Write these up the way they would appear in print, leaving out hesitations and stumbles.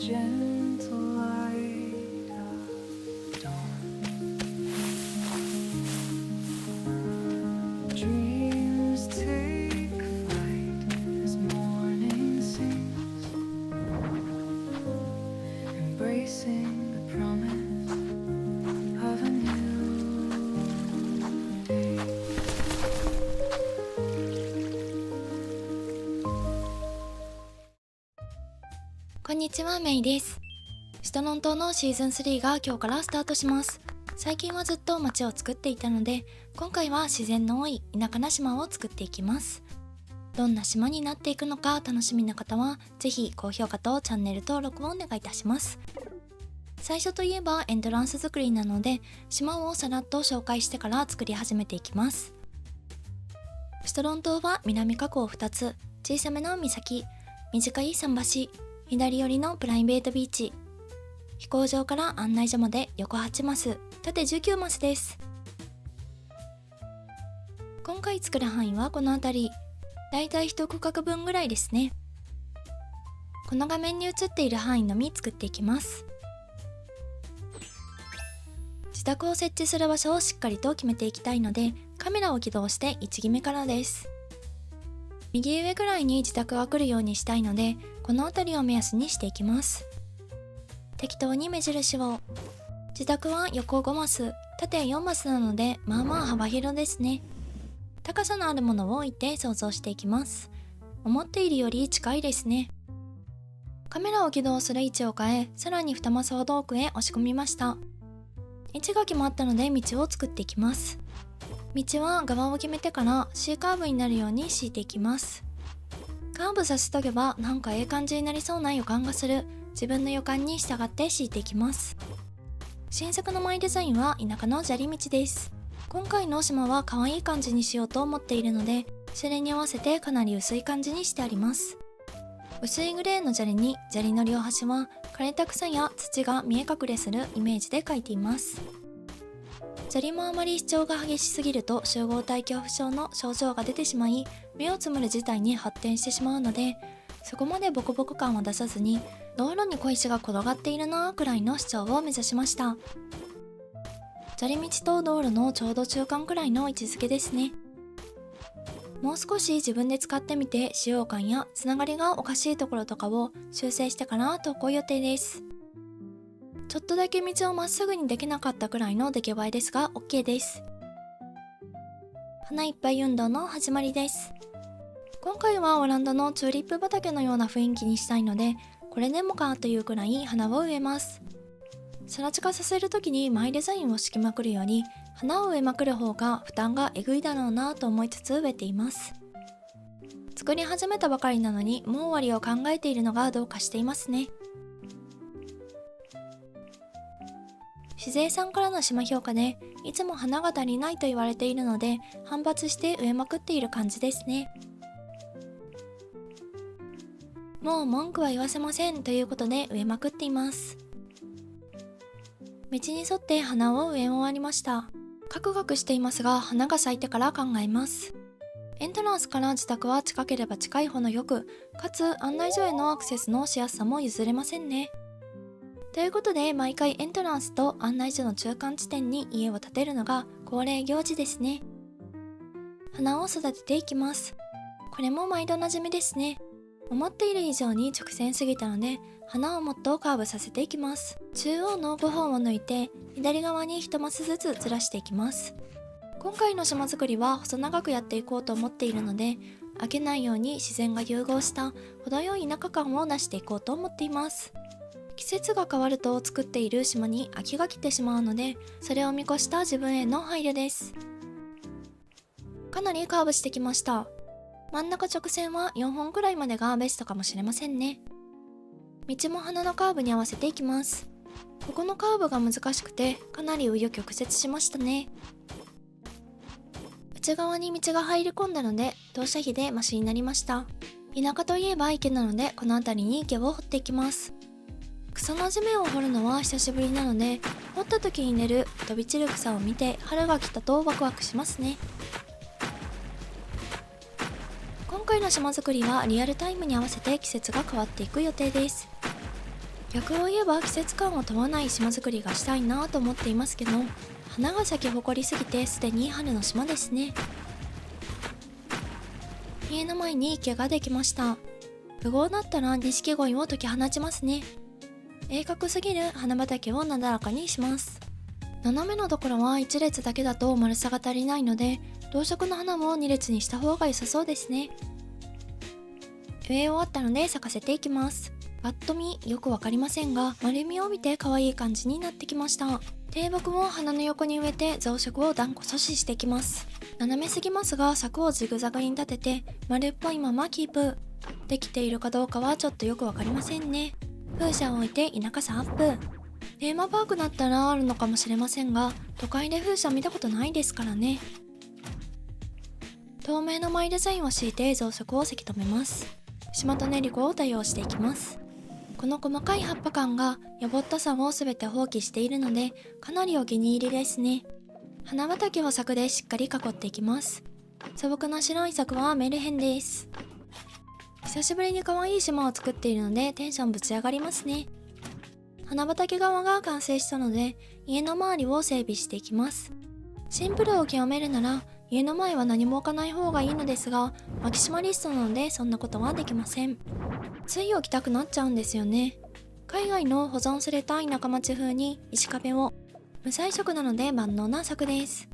gentle light of dawn. Dreams take flight as morning sings, embracing the promise of a new day. こんにちは、メイです。シトロン島のシーズン3が今日からスタートします。最近はずっと街を作っていたので、今回は自然の多い田舎な島を作っていきます。どんな島になっていくのか楽しみな方は、ぜひ高評価とチャンネル登録をお願いいたします。最初といえばエントランス作りなので、島をさらっと紹介してから作り始めていきます。シトロン島は南河口2つ、小さめの岬、短い桟橋、左寄りのプライベートビーチ、飛行場から案内所まで横8マス、縦19マスです。今回作る範囲はこの辺り、だいたい1区画分ぐらいですね。この画面に映っている範囲のみ作っていきます。自宅を設置する場所をしっかりと決めていきたいので、カメラを起動して位置決めからです。右上ぐらいに自宅が来るようにしたいので、この辺りを目安にしていきます。適当に目印を。自宅は横5マス、縦4マスなので、まあまあ幅広ですね。高さのあるものを置いて想像していきます。思っているより近いですね。カメラを起動する位置を変え、さらに2マスほど奥へ押し込みました。位置が決まったので道を作っていきます。道は側を決めてから C カーブになるように敷いていきます。カーブさせとけばなんかええ感じになりそうな予感がする。自分の予感に従って敷いていきます。新作のマイデザインは田舎の砂利道です。今回の島は可愛い感じにしようと思っているので、それに合わせてかなり薄い感じにしてあります。薄いグレーの砂利に砂利の両端は枯れた草や土が見え隠れするイメージで描いています。砂利もあまり主張が激しすぎると集合体恐怖症の症状が出てしまい、目をつむる事態に発展してしまうので、そこまでボコボコ感を出さずに、道路に小石が転がっているなーくらいの主張を目指しました。砂利道と道路のちょうど中間くらいの位置づけですね。もう少し自分で使ってみて、使用感やつながりがおかしいところとかを修正してから投稿予定です。ちょっとだけ道をまっすぐにできなかったくらいの出来栄えですが OK です。花いっぱい運動の始まりです。今回はオランダのチューリップ畑のような雰囲気にしたいので、これでもかというくらい花を植えます。更地化させるときにマイデザインを敷きまくるより、花を植えまくる方が負担がえぐいだろうなと思いつつ植えています。作り始めたばかりなのにもう終わりを考えているのがどうかしていますね。しぜいさんからの島評価で、いつも花が足りないと言われているので、反発して植えまくっている感じですね。もう文句は言わせませんということで植えまくっています。道に沿って花を植え終わりました。カクカクしていますが、花が咲いてから考えます。エントランスから自宅は近ければ近いほどよく、かつ案内所へのアクセスのしやすさも譲れませんね。ということで、毎回エントランスと案内所の中間地点に家を建てるのが恒例行事ですね。花を育てていきます。これも毎度おなじみですね。思っている以上に直線すぎたので、花をもっとカーブさせていきます。中央の5本を抜いて、左側に1マスずつずらしていきます。今回の島作りは細長くやっていこうと思っているので、飽きないように自然が融合した程よい田舎感を出していこうと思っています。季節が変わると作っている島に飽きが来てしまうので、それを見越した自分への配慮です。かなりカーブしてきました。真ん中直線は4本くらいまでがベストかもしれませんね。道も花のカーブに合わせていきます。ここのカーブが難しくて、かなり紆余曲折しましたね。内側に道が入り込んだので、投射費でマシになりました。田舎といえば池なので、この辺りに池を掘っていきます。草の地面を掘るのは久しぶりなので、掘った時に出る飛び散る草を見て春が来たとワクワクしますね。今回の島作りはリアルタイムに合わせて季節が変わっていく予定です。逆を言えば季節感を問わない島作りがしたいなと思っていますけど、花が咲き誇りすぎてすでに春の島ですね。家の前に池ができました。不合だったら錦鯉を解き放ちますね。鋭角すぎる花畑をなだらかにします。斜めのところは1列だけだと丸さが足りないので、同色の花も2列にした方が良さそうですね。植え終わったので咲かせていきます。パッと見よくわかりませんが、丸みを帯びて可愛い感じになってきました。低木を花の横に植えて増殖を断固阻止していきます。斜めすぎますが柵をジグザグに立てて丸っぽいままキープ。できているかどうかはちょっとよくわかりませんね。風車を置いて田舎さアップ。テーマパークだったらあるのかもしれませんが、都会で風車見たことないですからね。透明のマイデザインを敷いて増殖をせき止めます。島と練り子を多用していきます。この細かい葉っぱ感がやぼったさを全て放棄しているので、かなりお気に入りですね。花畑を柵でしっかり囲っていきます。素朴な白い柵はメルヘンです。久しぶりに可愛い島を作っているのでテンションぶち上がりますね。花畑側が完成したので家の周りを整備していきます。シンプルを極めるなら家の前は何も置かない方がいいのですが、マキシマリストなのでそんなことはできません。つい置きたくなっちゃうんですよね。海外の保存された田舎町風に石壁を。無彩色なので万能な柵です。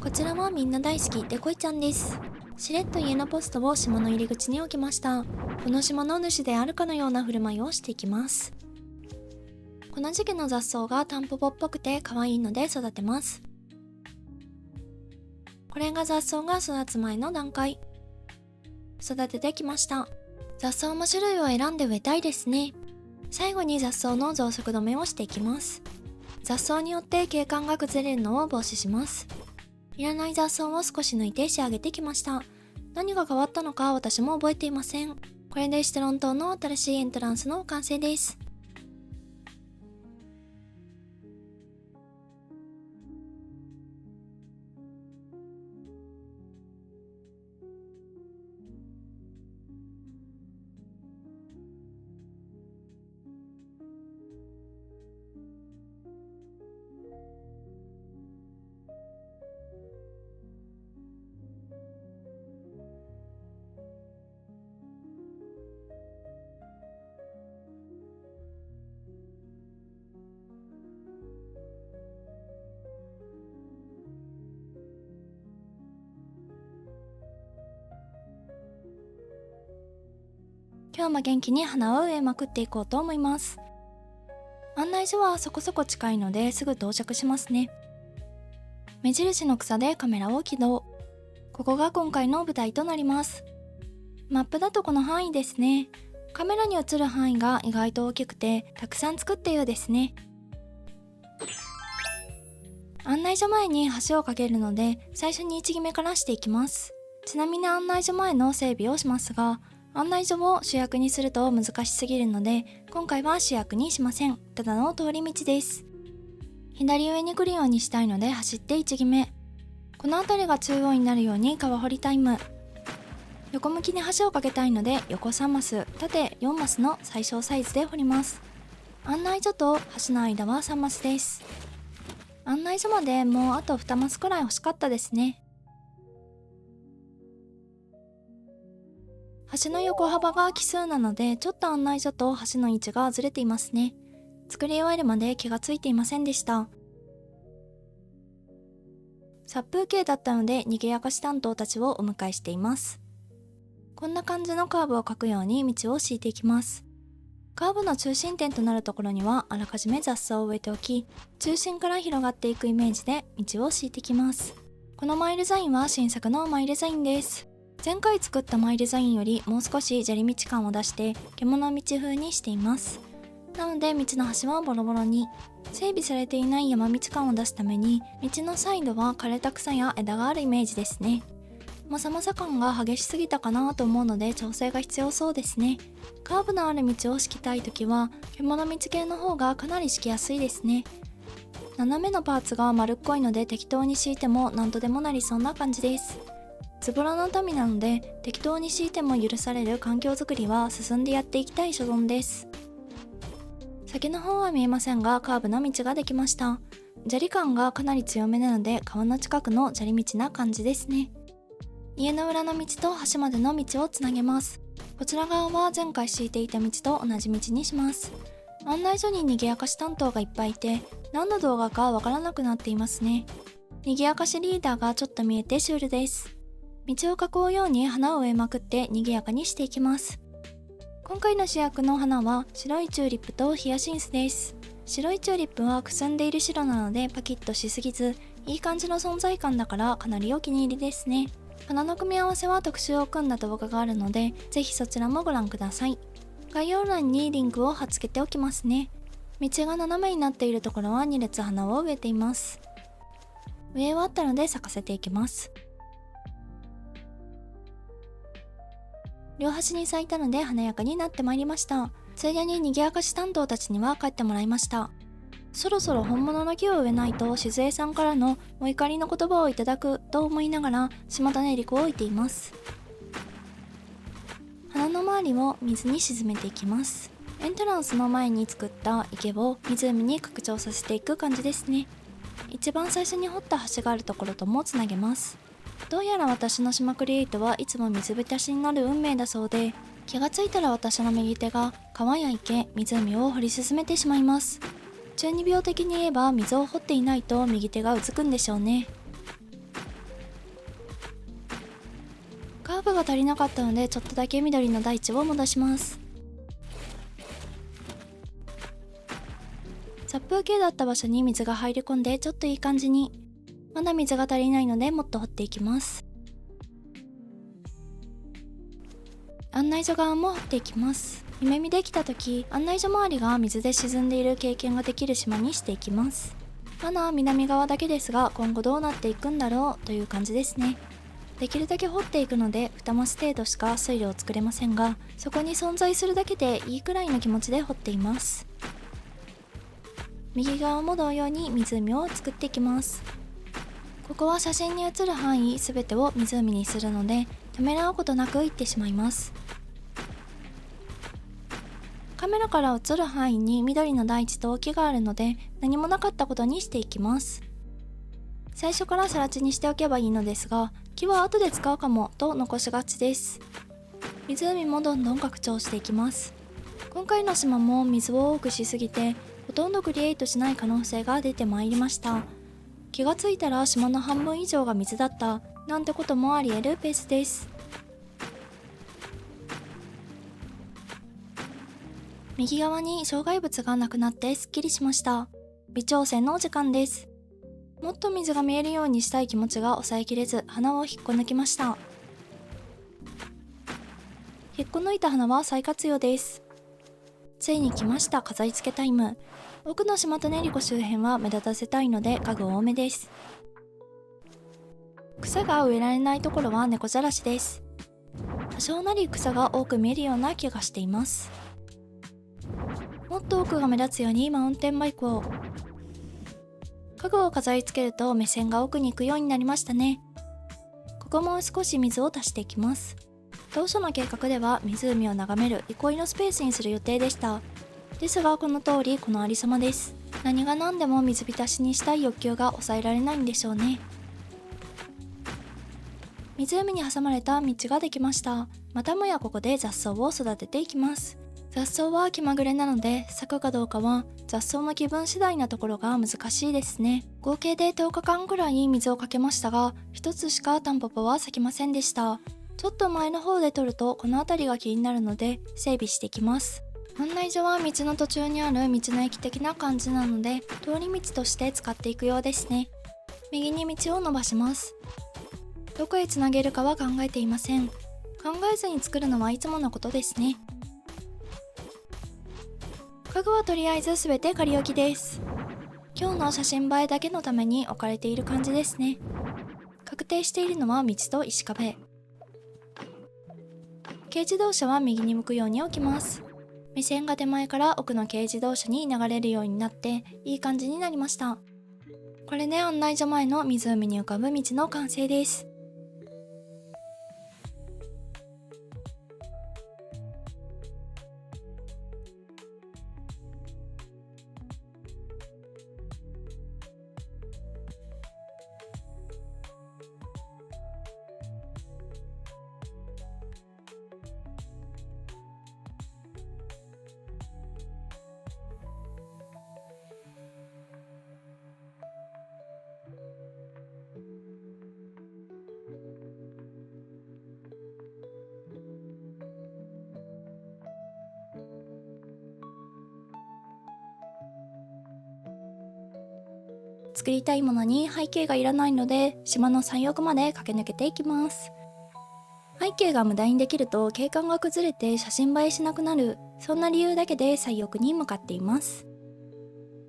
こちらはみんな大好きデコイちゃんです。しれっと家のポストを島の入り口に置きました。この島の主であるかのような振る舞いをしていきます。この時期の雑草がタンポポっぽくて可愛いので育てます。これが雑草が育つ前の段階。育ててきました。雑草も種類を選んで植えたいですね。最後に雑草の増殖止めをしていきます。雑草によって景観が崩れるのを防止します。いらない雑草を少し抜いて仕上げてきました。何が変わったのか私も覚えていません。これでシトロン島の新しいエントランスの完成です。今日も元気に花を植えまくっていこうと思います。案内所はそこそこ近いのですぐ到着しますね。目印の草でカメラを起動。ここが今回の舞台となります。マップだとこの範囲ですね。カメラに映る範囲が意外と大きくてたくさん作ったようですね。案内所前に橋を架けるので最初に位置決めからしていきます。ちなみに案内所前の整備をしますが、案内所を主役にすると難しすぎるので今回は主役にしません。ただの通り道です。左上に来るようにしたいので走って位置決め。この辺りが中央になるように川掘りタイム。横向きに橋を架けたいので横3マス縦4マスの最小サイズで掘ります。案内所と橋の間は3マスです。案内所までもうあと2マスくらい欲しかったですね。橋の横幅が奇数なのでちょっと案内所と橋の位置がずれていますね。作り終えるまで気がついていませんでした。殺風景だったので賑やかし担当たちをお迎えしています。こんな感じのカーブを描くように道を敷いていきます。カーブの中心点となるところにはあらかじめ雑草を植えておき、中心から広がっていくイメージで道を敷いていきます。このマイデザインは新作のマイデザインです。前回作ったマイデザインよりもう少し砂利道感を出して獣道風にしています。なので道の端はボロボロに、整備されていない山道感を出すために道のサイドは枯れた草や枝があるイメージですね。もさもさ感が激しすぎたかなと思うので調整が必要そうですね。カーブのある道を敷きたいときは獣道系の方がかなり敷きやすいですね。斜めのパーツが丸っこいので適当に敷いても何とでもなりそうな感じです。ズボラの民なので適当に敷いても許される環境づくりは進んでやっていきたい所存です。先の方は見えませんがカーブの道ができました。砂利感がかなり強めなので川の近くの砂利道な感じですね。家の裏の道と橋までの道をつなげます。こちら側は前回敷いていた道と同じ道にします。案内所に賑やかし担当がいっぱいいて何の動画かわからなくなっていますね。賑やかしリーダーがちょっと見えてシュールです。道を囲うように花を植えまくって賑やかにしていきます。今回の主役の花は白いチューリップとヒヤシンスです。白いチューリップはくすんでいる白なのでパキッとしすぎずいい感じの存在感だからかなりお気に入りですね。花の組み合わせは特集を組んだ動画があるのでぜひそちらもご覧ください。概要欄にリンクを貼っ付けておきますね。道が斜めになっているところは2列花を植えています。植え終わったので咲かせていきます。両端に咲いたので華やかになってまいりました。ついでに賑やかし担当たちには帰ってもらいました。そろそろ本物の木を植えないと静江さんからのお怒りの言葉をいただくと思いながら島種リコを置いています。花の周りを水に沈めていきます。エントランスの前に作った池を湖に拡張させていく感じですね。一番最初に掘った橋があるところともつなげます。どうやら私の島クリエイトはいつも水浸しになる運命だそうで、気がついたら私の右手が川や池、湖を掘り進めてしまいます。中二病的に言えば水を掘っていないと右手がうずくんでしょうね。カーブが足りなかったのでちょっとだけ緑の大地を戻します。殺風景だった場所に水が入り込んでちょっといい感じに。まだ水が足りないのでもっと掘っていきます。案内所側も掘っていきます。夢見できた時、案内所周りが水で沈んでいる経験ができる島にしていきます。まだ南側だけですが今後どうなっていくんだろうという感じですね。できるだけ掘っていくので2マス程度しか水路を作れませんが、そこに存在するだけでいいくらいの気持ちで掘っています。右側も同様に湖を作っていきます。ここは写真に写る範囲全てを湖にするのでためらうことなく行ってしまいます。カメラから映る範囲に緑の大地と木があるので何もなかったことにしていきます。最初から更地にしておけばいいのですが、木は後で使うかもと残しがちです。湖もどんどん拡張していきます。今回の島も水を多くしすぎてほとんどクリエイトしない可能性が出てまいりました。気がついたら島の半分以上が水だったなんてこともあり得るペースです。右側に障害物がなくなってすっきりしました。微調整のお時間です。もっと水が見えるようにしたい気持ちが抑えきれず花を引っこ抜きました。引っこ抜いた花は再活用です。ついに来ました飾り付けタイム。奥の島種リコ周辺は目立たせたいので家具多めです。草が植えられないところは猫じゃらしです。多少なり草が多く見えるような気がしています。もっと奥が目立つようにマウンテンバイクを。家具を飾り付けると目線が奥に行くようになりましたね。ここも少し水を足していきます。当初の計画では湖を眺める憩いのスペースにする予定でした。ですがこの通りこのありさまです。何が何でも水浸しにしたい欲求が抑えられないんでしょうね。湖に挟まれた道ができました。またもやここで雑草を育てていきます。雑草は気まぐれなので咲くかどうかは雑草の気分次第なところが難しいですね。合計で10日間くらい水をかけましたが一つしかタンポポは咲きませんでした。ちょっと前の方で撮るとこの辺りが気になるので整備していきます。案内所は道の途中にある道の駅的な感じなので通り道として使っていくようですね。右に道を伸ばします。どこへつなげるかは考えていません。考えずに作るのはいつものことですね。家具はとりあえず全て仮置きです。今日の写真映えだけのために置かれている感じですね。確定しているのは道と石壁。軽自動車は右に向くように置きます。目線が手前から奥の軽自動車に流れるようになっていい感じになりました。これで案内所前の湖に浮かぶ道の完成です。作りたいものに背景がいらないので島の最奥まで駆け抜けていきます。背景が無駄にできると景観が崩れて写真映えしなくなる、そんな理由だけで最奥に向かっています。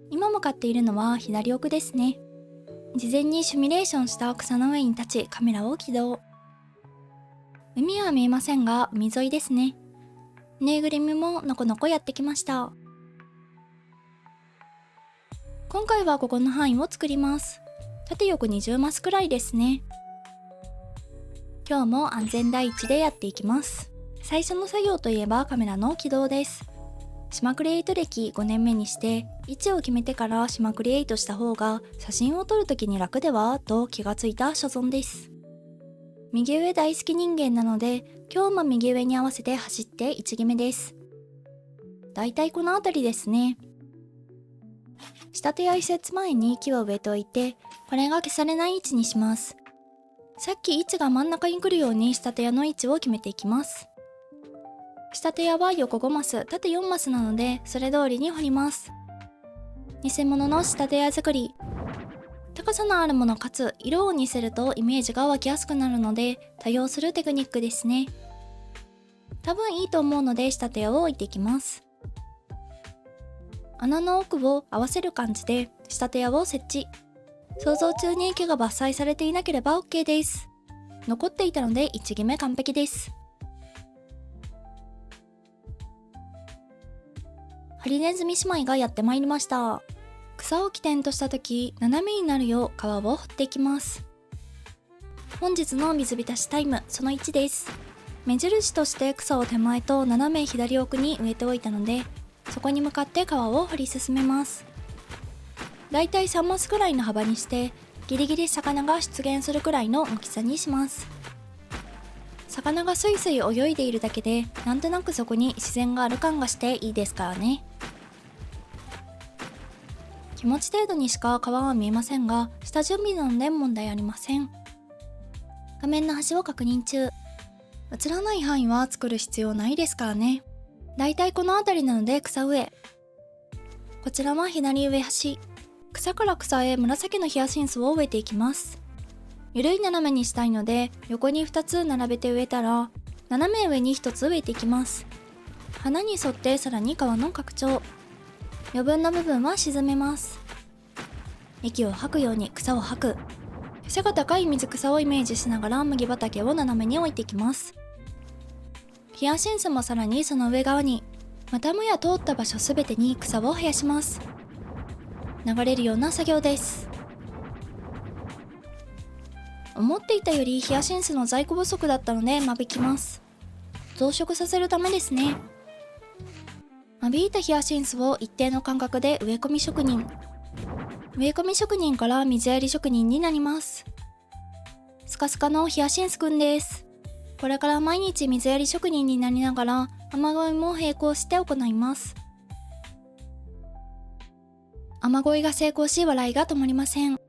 今向かっているのは左奥ですね。事前にシミュレーションした草の上に立ちカメラを起動。海は見えませんが海沿いですね。ぬいぐるみものこのこやってきました。今回はここの範囲を作ります。縦横20マスくらいですね。今日も安全第一でやっていきます。最初の作業といえばカメラの起動です。島クリエイト歴5年目にして位置を決めてから島クリエイトした方が写真を撮るときに楽ではと気がついた所存です。右上大好き人間なので今日も右上に合わせて走って位置決めです。だいたいこの辺りですね。仕立てや移設前に木を植えておいて、これが消されない位置にします。さっき位置が真ん中に来るように仕立て屋の位置を決めていきます。仕立て屋は横5マス、縦4マスなのでそれ通りに掘ります。偽物の仕立て屋作り。高さのあるものかつ色を似せるとイメージが湧きやすくなるので多用するテクニックですね。多分いいと思うので仕立て屋を置いていきます。穴の奥を合わせる感じで仕立て屋を設置。想像中に木が伐採されていなければ OK です。残っていたので位置決め完璧です。ハリネズミ姉妹がやってまいりました。草を起点とした時、斜めになるよう川を掘っていきます。本日の水浸しタイムその1です。目印として草を手前と斜め左奥に植えておいたので、そこに向かって川を掘り進めます。だいたい3マスくらいの幅にして、ギリギリ魚が出現するくらいの大きさにします。魚がスイスイ泳いでいるだけで、なんとなくそこに自然がある感がしていいですからね。気持ち程度にしか川は見えませんが、下準備なので問題ありません。画面の端を確認中。映らない範囲は作る必要ないですからね。だいたいこの辺りなので草植え。こちらは左上端。草から草へ紫のヒヤシンスを植えていきます。ゆるい斜めにしたいので横に2つ並べて植えたら、斜め上に1つ植えていきます。花に沿ってさらに皮の拡張。余分な部分は沈めます。息を吐くように草を吐く。背が高い水草をイメージしながら麦畑を斜めに置いていきます。ヒヤシンスもさらにその上側に、またもや通った場所すべてに草を生やします。流れるような作業です。思っていたよりヒヤシンスの在庫不足だったので間引きます。増殖させるためですね。間引いたヒヤシンスを一定の間隔で植え込み職人。植え込み職人から水やり職人になります。スカスカのヒヤシンスくんです。これから毎日水やり職人になりながら雨乞いも並行して行います。雨乞いが成功し笑いが止まりません。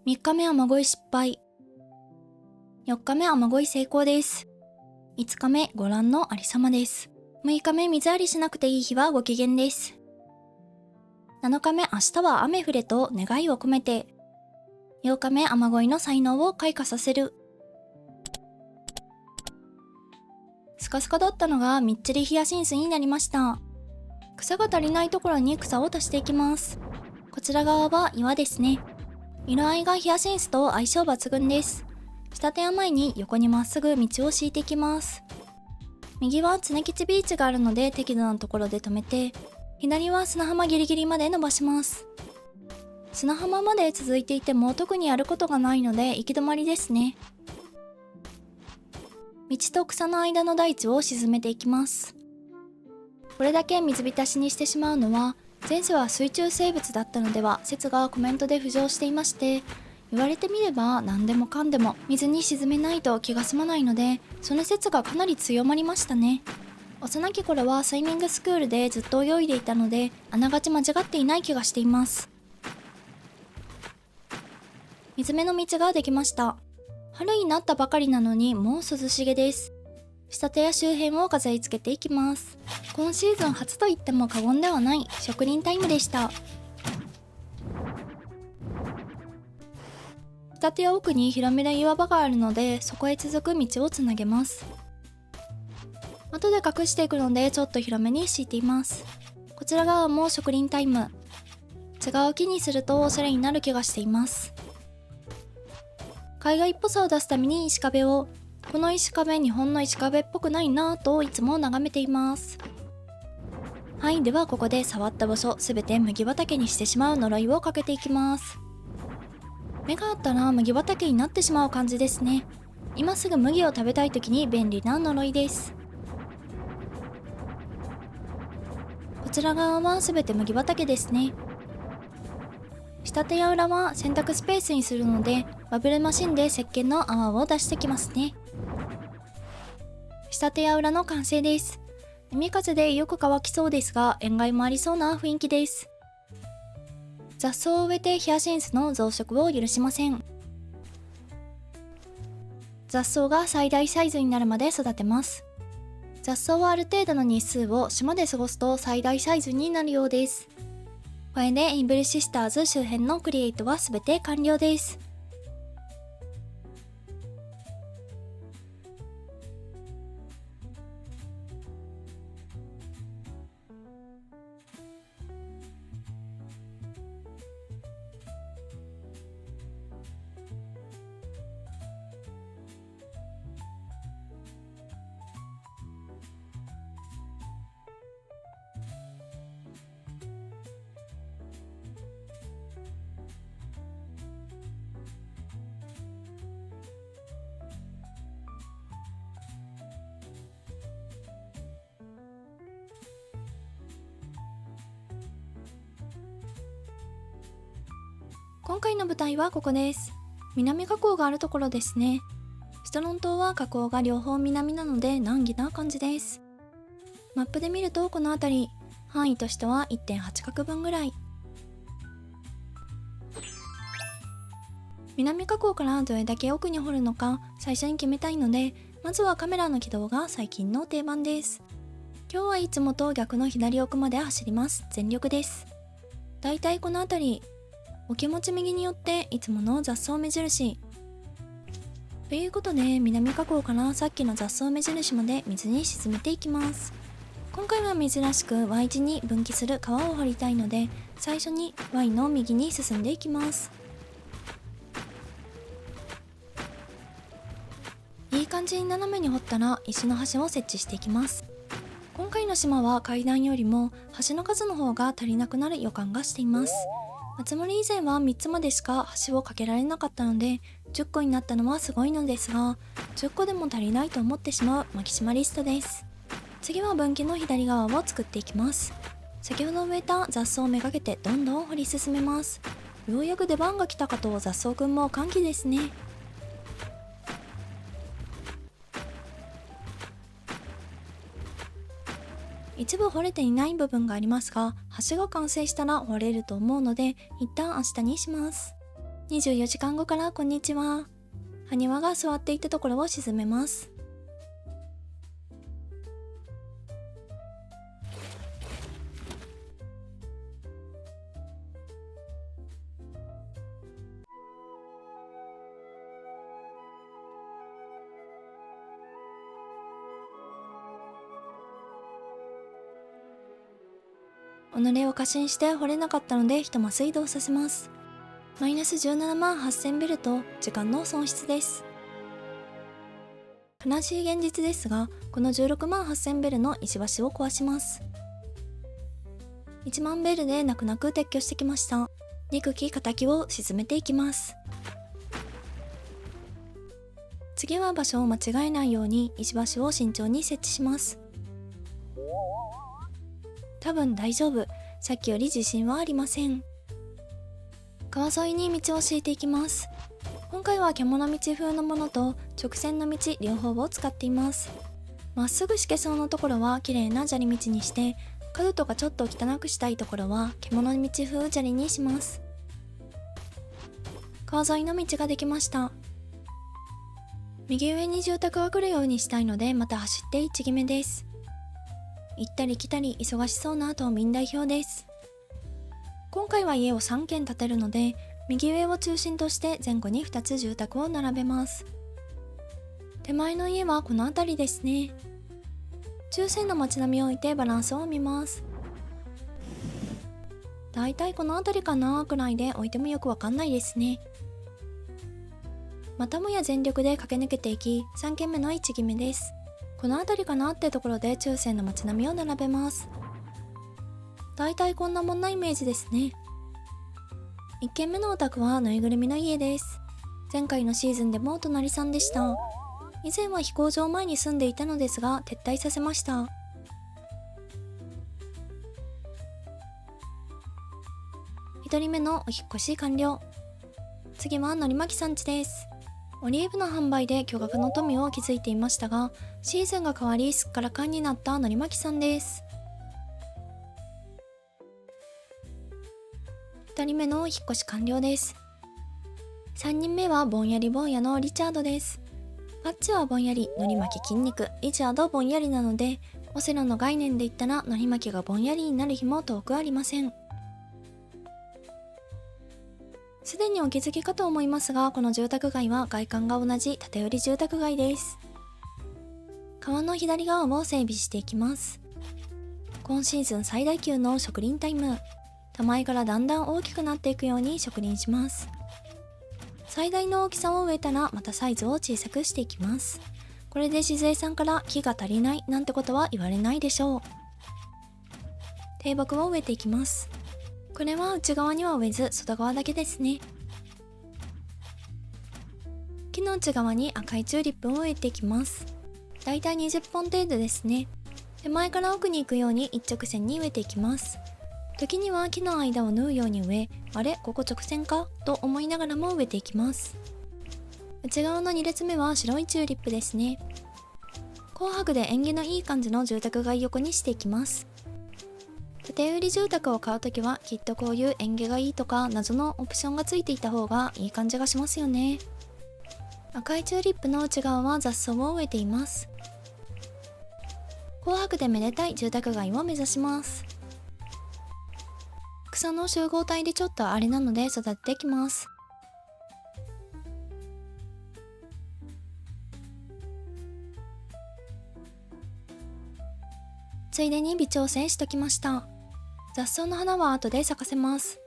3日目雨乞い失敗。4日目雨乞い成功です。5日目ご覧のありさまです。6日目水やりしなくていい日はご機嫌です。7日目明日は雨降れと願いを込めて。8日目雨乞いの才能を開花させる。スカスカだったのがみっちりヒヤシンスになりました。草が足りないところに草を足していきます。こちら側は岩ですね。色合いがヒヤシンスと相性抜群です。仕立て屋前に横にまっすぐ道を敷いていきます。右は常吉ビーチがあるので適度なところで止めて、左は砂浜ギリギリまで伸ばします。砂浜まで続いていても特にやることがないので行き止まりですね。道と草の間の大地を沈めていきます。これだけ水浸しにしてしまうのは、前世は水中生物だったのでは説がコメントで浮上していまして、言われてみれば何でもかんでも水に沈めないと気が済まないので、その説がかなり強まりましたね。幼き頃はスイミングスクールでずっと泳いでいたので、あながち間違っていない気がしています。水辺の道ができました。春になったばかりなのにもう涼しげです。仕立てや周辺を飾り付けていきます。今シーズン初と言っても過言ではない職人タイムでした。下手や奥に広めの岩場があるので、そこへ続く道をつなげます。後で隠していくのでちょっと広めに敷いています。こちら側も植林タイム。違う木にするとおしゃれになる気がしています。海外っぽさを出すために石壁を、この石壁日本の石壁っぽくないなぁといつも眺めています。はい、ではここで触った場所すべて麦畑にしてしまう呪いをかけていきます。目があったら麦畑になってしまう感じですね。今すぐ麦を食べたい時に便利な呪いです。こちら側はすべて麦畑ですね。下手や裏は洗濯スペースにするので、バブルマシンで石鹸の泡を出してきますね。下手や裏の完成です。海風でよく乾きそうですが、塩害もありそうな雰囲気です。雑草を植えてヒヤシンスの増殖を許しません。雑草が最大サイズになるまで育てます。雑草はある程度の日数を島で過ごすと最大サイズになるようです。これでエイブルシスターズ周辺のクリエイトはすべて完了です。今回の舞台はここです。南河口があるところですね。シトロン島は河口が両方南なので難儀な感じです。マップで見るとこの辺り、範囲としては 1.8 角分ぐらい。南河口からどれだけ奥に掘るのか最初に決めたいので、まずはカメラの起動が最近の定番です。今日はいつもと逆の左奥まで走ります。全力です。だいたいこの辺り、お気持ち右によっていつもの雑草目印。ということで南河口からさっきの雑草目印まで水に沈めていきます。今回は珍しく Y 字に分岐する川を掘りたいので、最初に Y の右に進んでいきます。いい感じに斜めに掘ったら石の橋を設置していきます。今回の島は階段よりも橋の数の方が足りなくなる予感がしています。集まり以前は3つまでしか橋を架けられなかったので10個になったのはすごいのですが、10個でも足りないと思ってしまうマキシマリストです。次は分岐の左側を作っていきます。先ほど植えた雑草をめがけてどんどん掘り進めます。ようやく出番が来たかと雑草くんも歓喜ですね。一部掘れていない部分がありますが、橋が完成したら掘れると思うので一旦明日にします。24時間後からこんにちは。埴輪が座っていたところを沈めます。己を過信して掘れなかったので一マス移動させます。マイナス17万8000ベルと時間の損失です。悲しい現実ですが、この16万8000ベルの石橋を壊します。1万ベルで泣く泣く撤去してきました。憎き仇を沈めていきます。次は場所を間違えないように石橋を慎重に設置します。多分大丈夫。さっきより自信はありません。川沿いに道を敷いていきます。今回は獣道風のものと直線の道両方を使っています。まっすぐ敷けそうなところは綺麗な砂利道にして、角とかちょっと汚くしたいところは獣道風砂利にします。川沿いの道ができました。右上に住宅が来るようにしたいのでまた走って1決めです。行ったり来たり忙しそうな島民代表です。今回は家を3軒建てるので右上を中心として前後に2つ住宅を並べます。手前の家はこの辺りですね。中線の街並みを置いてバランスを見ます。だいたいこの辺りかなくらいで置いてもよくわかんないですね。またもや全力で駆け抜けていき、3軒目の1決めです。この辺りかなってところで中線の街並みを並べます。だいたいこんなもんなイメージですね。1軒目のお宅はぬいぐるみの家です。前回のシーズンでもお隣さんでした。以前は飛行場前に住んでいたのですが撤退させました。1人目のお引っ越し完了。次はのりまきさん家です。オリーブの販売で巨額の富を築いていましたが、シーズンが変わりすっからかんになったのりまきさんです。2人目のお引っ越し完了です。3人目はぼんやり坊やのリチャードです。パッチはぼんやり、のり巻き筋肉、リチャードぼんやりなので、オセロの概念で言ったらのり巻きがぼんやりになる日も遠くありません。すでにお気づきかと思いますが、この住宅街は外観が同じ建売り住宅街です。川の左側を整備していきます。今シーズン最大級の植林タイム。手前からだんだん大きくなっていくように植林します。最大の大きさを植えたらまたサイズを小さくしていきます。これで静江さんから木が足りないなんてことは言われないでしょう。低木を植えていきます。これは内側には植えず外側だけですね。木の内側に赤いチューリップを植えていきます。だいたい20本程度ですね。手前から奥に行くように一直線に植えていきます。時には木の間を縫うように植え、あれここ直線かと思いながらも植えていきます。内側の2列目は白いチューリップですね。紅白で縁起のいい感じの住宅街横にしていきます。建売り住宅を買うときはきっとこういう縁起がいいとか謎のオプションがついていた方がいい感じがしますよね。赤いチューリップの内側は雑草を植えています。紅白でめでたい住宅街を目指します。草の集合体でちょっとあれなので育てていきます。ついでに微調整しときました。雑草の花は後で咲かせます。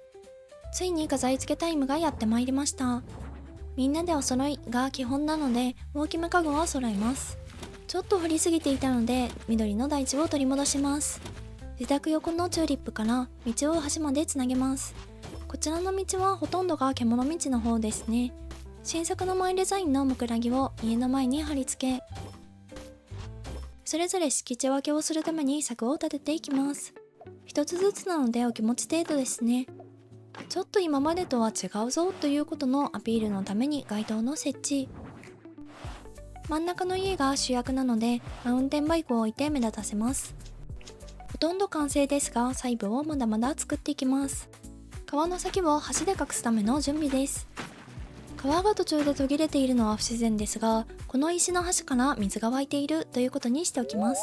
ついに飾り付けタイムがやってまいりました。みんなでお揃いが基本なので大きめ家具を揃えます。ちょっと掘りすぎていたので緑の台地を取り戻します。自宅横のチューリップから道を端までつなげます。こちらの道はほとんどが獣道の方ですね。新作のマイデザインのムクラゲを家の前に貼り付け、それぞれ敷地分けをするために柵を立てていきます。一つずつなのでお気持ち程度ですね。ちょっと今までとは違うぞということのアピールのために街灯の設置。真ん中の家が主役なのでマウンテンバイクを置いて目立たせます。ほとんど完成ですが細部をまだまだ作っていきます。川の先を橋で隠すための準備です。川が途中で途切れているのは不自然ですが、この石の端から水が湧いているということにしておきます。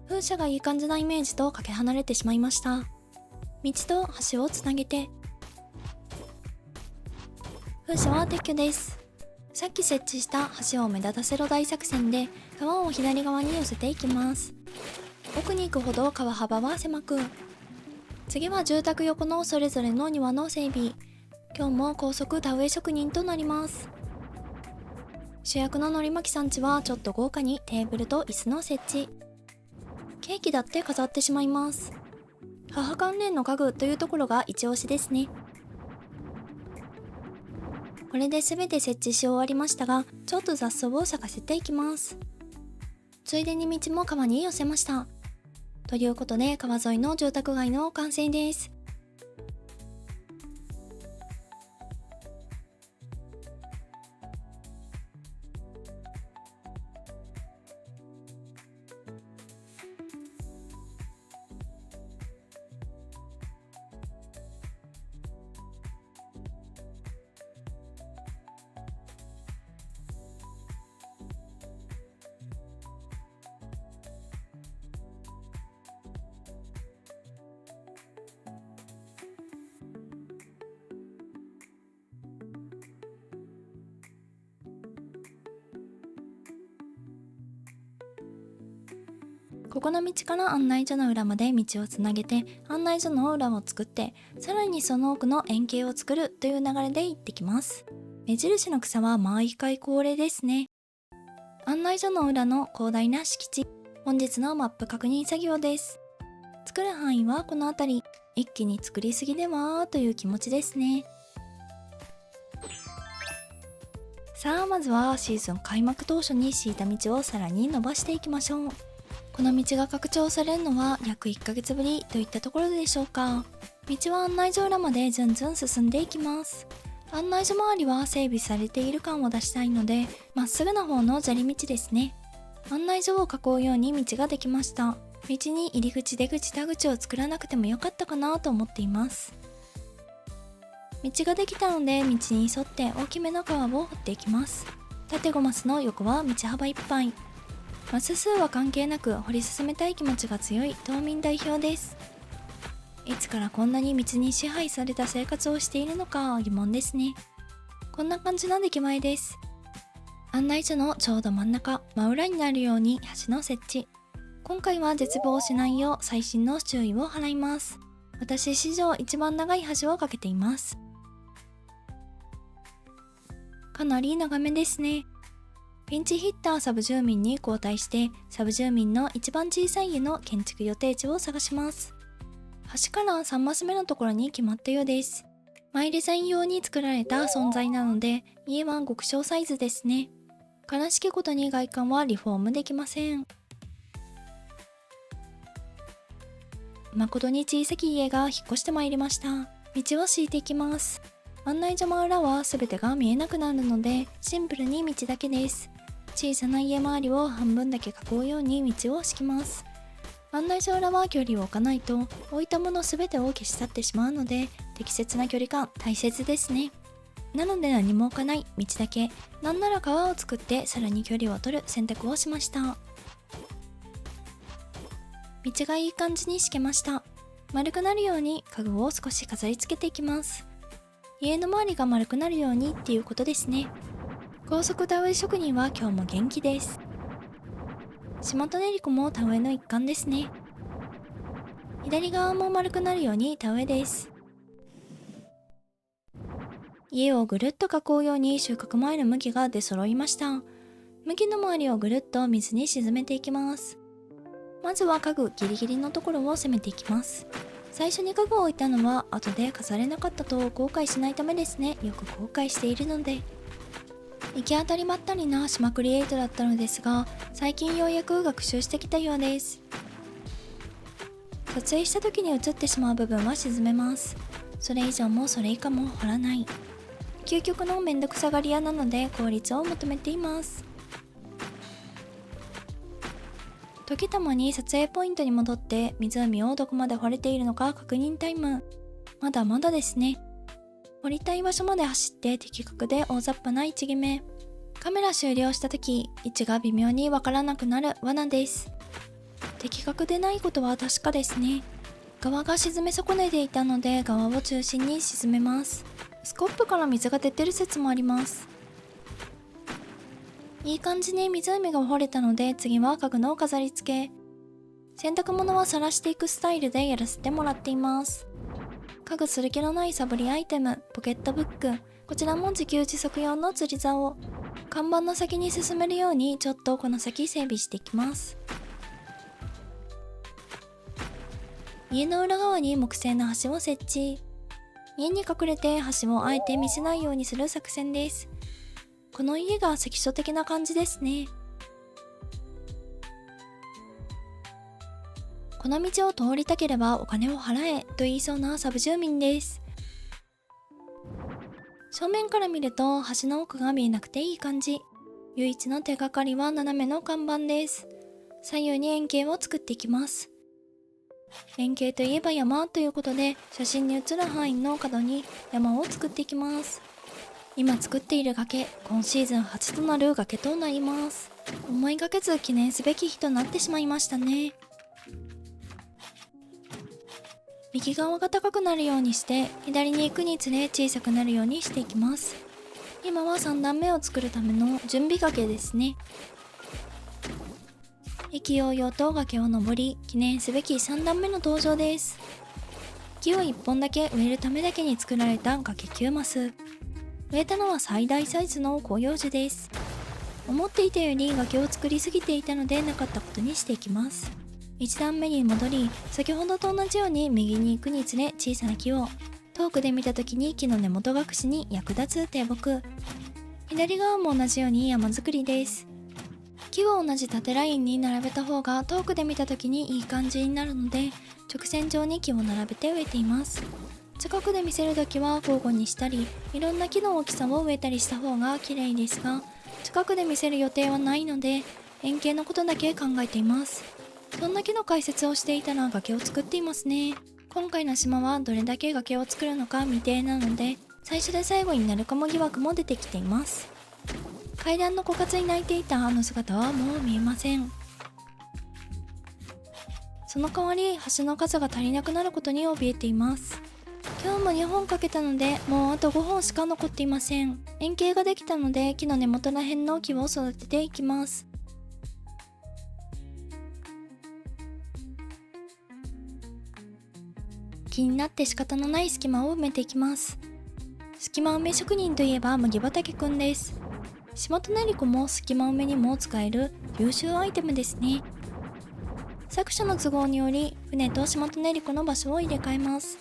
風車がいい感じなイメージとかけ離れてしまいました。道と橋をつなげて、風車は撤去です。さっき設置した橋を目立たせろ大作戦で川を左側に寄せていきます。奥に行くほど川幅は狭く、次は住宅横のそれぞれの庭の整備。今日も高速田植え職人となります。主役ののりまきさんちはちょっと豪華にテーブルと椅子の設置。ケーキだって飾ってしまいます。母関連の家具というところが一押しですね。これで全て設置し終わりましたが、ちょっと雑草を咲かせていきます。ついでに道も川に寄せました。ということで川沿いの住宅街の完成です。ここの道から案内所の裏まで道をつなげて案内所の裏を作って、さらにその奥の円形を作るという流れで行ってきます。目印の草は毎回恒例ですね。案内所の裏の広大な敷地、本日のマップ確認作業です。作る範囲はこの辺り。一気に作りすぎではという気持ちですね。さあまずはシーズン開幕当初に敷いた道をさらに伸ばしていきましょう。この道が拡張されるのは約1ヶ月ぶりといったところでしょうか。道は案内所裏までずんずん進んでいきます。案内所周りは整備されている感を出したいので、まっすぐな方の砂利道ですね。案内所を囲うように道ができました。道に入り口出口田口を作らなくてもよかったかなと思っています。道ができたので道に沿って大きめの川を掘っていきます。縦5マスの横は道幅いっぱい。マス数は関係なく掘り進めたい気持ちが強い島民代表です。いつからこんなに道に支配された生活をしているのか疑問ですね。こんな感じの出来栄えです。案内所のちょうど真ん中、真裏になるように橋の設置。今回は絶望しないよう細心の注意を払います。私史上一番長い橋を架けています。かなり長めですね。ピンチヒッターサブ住民に交代して、サブ住民の一番小さい家の建築予定地を探します。橋から3マス目のところに決まったようです。マイデザイン用に作られた存在なので、家は極小サイズですね。悲しきことに外観はリフォームできません。誠に小さき家が引っ越してまいりました。道を敷いていきます。案内所の裏は全てが見えなくなるので、シンプルに道だけです。小さな家周りを半分だけ囲うように道を敷きます。案内所裏は距離を置かないと置いたもの全てを消し去ってしまうので、適切な距離感大切ですね。なので何も置かない道だけ、なんなら川を作ってさらに距離を取る選択をしました。道がいい感じに敷けました。丸くなるように家具を少し飾り付けていきます。家の周りが丸くなるようにっていうことですね。高速田植え職人は今日も元気です。下戸練り子も田植えの一環ですね。左側も丸くなるように田植えです。家をぐるっと囲うように収穫前の麦が出揃いました。麦の周りをぐるっと水に沈めていきます。まずは家具ギリギリのところを攻めていきます。最初に家具を置いたのは後で飾れなかったと後悔しないためですね。よく後悔しているので。行き当たりばったりな島クリエイトだったのですが、最近ようやく学習してきたようです。撮影した時に映ってしまう部分は沈めます。それ以上もそれ以下も掘らない。究極のめんどくさがり屋なので効率を求めています。時たまに撮影ポイントに戻って湖をどこまで掘れているのか確認タイム。まだまだですね。掘りたい場所まで走って的確で大雑把な位置決め。カメラ終了した時、位置が微妙にわからなくなる罠です。的確でないことは確かですね。側が沈め損ねていたので側を中心に沈めます。スコップから水が出てる説もあります。いい感じに湖が掘れたので次は家具の飾り付け。洗濯物は晒していくスタイルでやらせてもらっています。家具する気のないサボりアイテム、ポケットブック。こちらも自給自足用の釣り竿。看板の先に進めるようにちょっとこの先整備していきます。家の裏側に木製の橋を設置。家に隠れて橋をあえて見せないようにする作戦です。この家が関所的な感じですね。この道を通りたければお金を払えと言いそうなサブ住民です。正面から見ると橋の奥が見えなくていい感じ。唯一の手がかりは斜めの看板です。左右に円形を作っていきます。円形といえば山ということで、写真に写る範囲の角に山を作っていきます。今作っている崖、今シーズン初となる崖となります。思いがけず記念すべき日となってしまいましたね。右側が高くなるようにして左に行くにつれ小さくなるようにしていきます。今は3段目を作るための準備崖ですね。意気揚々と崖を登り、記念すべき3段目の登場です。木を1本だけ植えるためだけに作られた崖9マス。植えたのは最大サイズの広葉樹です。思っていたより崖を作りすぎていたのでなかったことにしていきます。1段目に戻り、先ほどと同じように右に行くにつれ小さな木を、遠くで見た時に木の根元隠しに役立つ低木。左側も同じように山作りです。木を同じ縦ラインに並べた方が遠くで見た時にいい感じになるので、直線上に木を並べて植えています。近くで見せる時は交互にしたり、いろんな木の大きさを植えたりした方が綺麗ですが、近くで見せる予定はないので円形のことだけ考えています。そんな木の解説をしていたら崖を作っていますね。今回の島はどれだけ崖を作るのか未定なので、最初で最後になるかも疑惑も出てきています。階段の枯渇に泣いていたあの姿はもう見えません。その代わり橋の数が足りなくなることに怯えています。今日も2本かけたのでもうあと5本しか残っていません。円形ができたので木の根元ら辺の木を育てていきます。気になって仕方のない隙間を埋めていきます。隙間埋め職人といえば麦畑くんです。島となり子も隙間埋めにも使える優秀アイテムですね。作者の都合により船と島とねり子の場所を入れ替えます。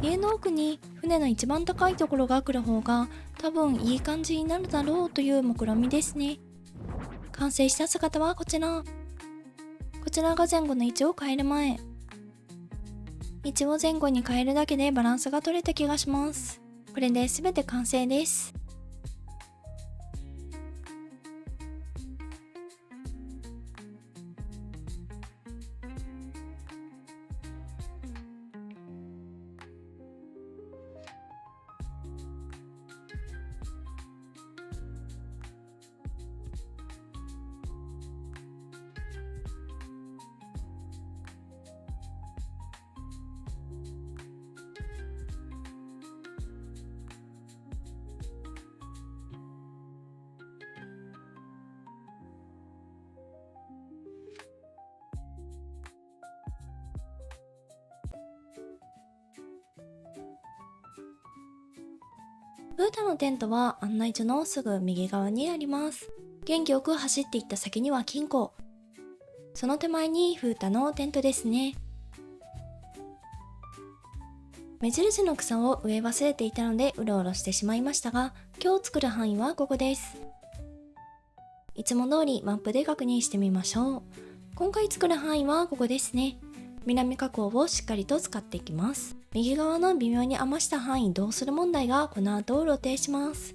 家の奥に船の一番高いところが来る方が多分いい感じになるだろうという目論見ですね。完成した姿はこちら。こちらが前後の位置を変える前。位置を前後に変えるだけでバランスが取れた気がします。これで全て完成です。ブータのテントは案内所のすぐ右側にあります。元気よく走っていった先には金庫。その手前にフータのテントですね。目印の草を植え忘れていたのでうろうろしてしまいましたが、今日作る範囲はここです。いつも通りマップで確認してみましょう。今回作る範囲はここですね。南加工をしっかりと使っていきます。右側の微妙に余した範囲どうする問題がこの後露呈します。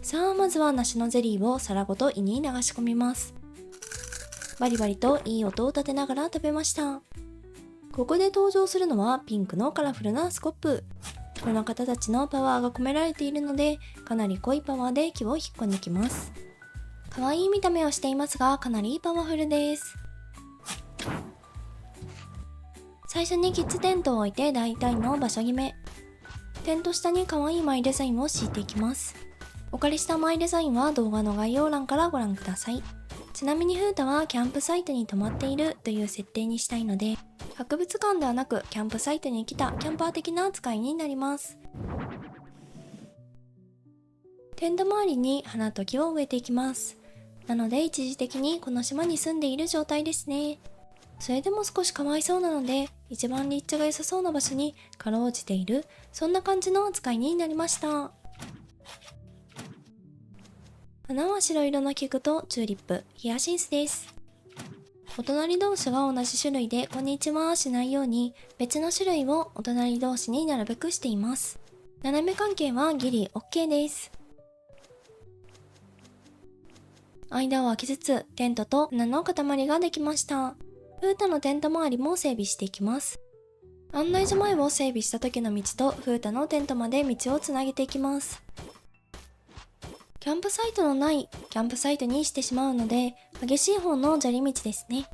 さあまずは梨のゼリーを皿ごと胃に流し込みます。バリバリといい音を立てながら食べました。ここで登場するのはピンクのカラフルなスコップ。この方たちのパワーが込められているのでかなり濃いパワーで木を引っこんできます。可愛い見た目をしていますがかなりパワフルです。最初にキッズテントを置いて大体の場所決め。テント下に可愛いマイデザインを敷いていきます。お借りしたマイデザインは動画の概要欄からご覧ください。ちなみにフータはキャンプサイトに泊まっているという設定にしたいので、博物館ではなくキャンプサイトに来たキャンパー的な扱いになります。テント周りに花と木を植えていきます。なので一時的にこの島に住んでいる状態ですね。それでも少しかわいそうなので一番立地が良さそうな場所にかろうじている、そんな感じの扱いになりました。花は白色の菊とチューリップ、ヒヤシンスです。お隣同士が同じ種類でこんにちはしないように別の種類をお隣同士になるべくしています。斜め関係はギリ OK です。間を空けつつテントと花の塊ができました。フータのテント周りも整備していきます。案内所前を整備した時の道とフータのテントまで道をつなげていきます。キャンプサイトのないキャンプサイトにしてしまうので激しい方の砂利道ですね。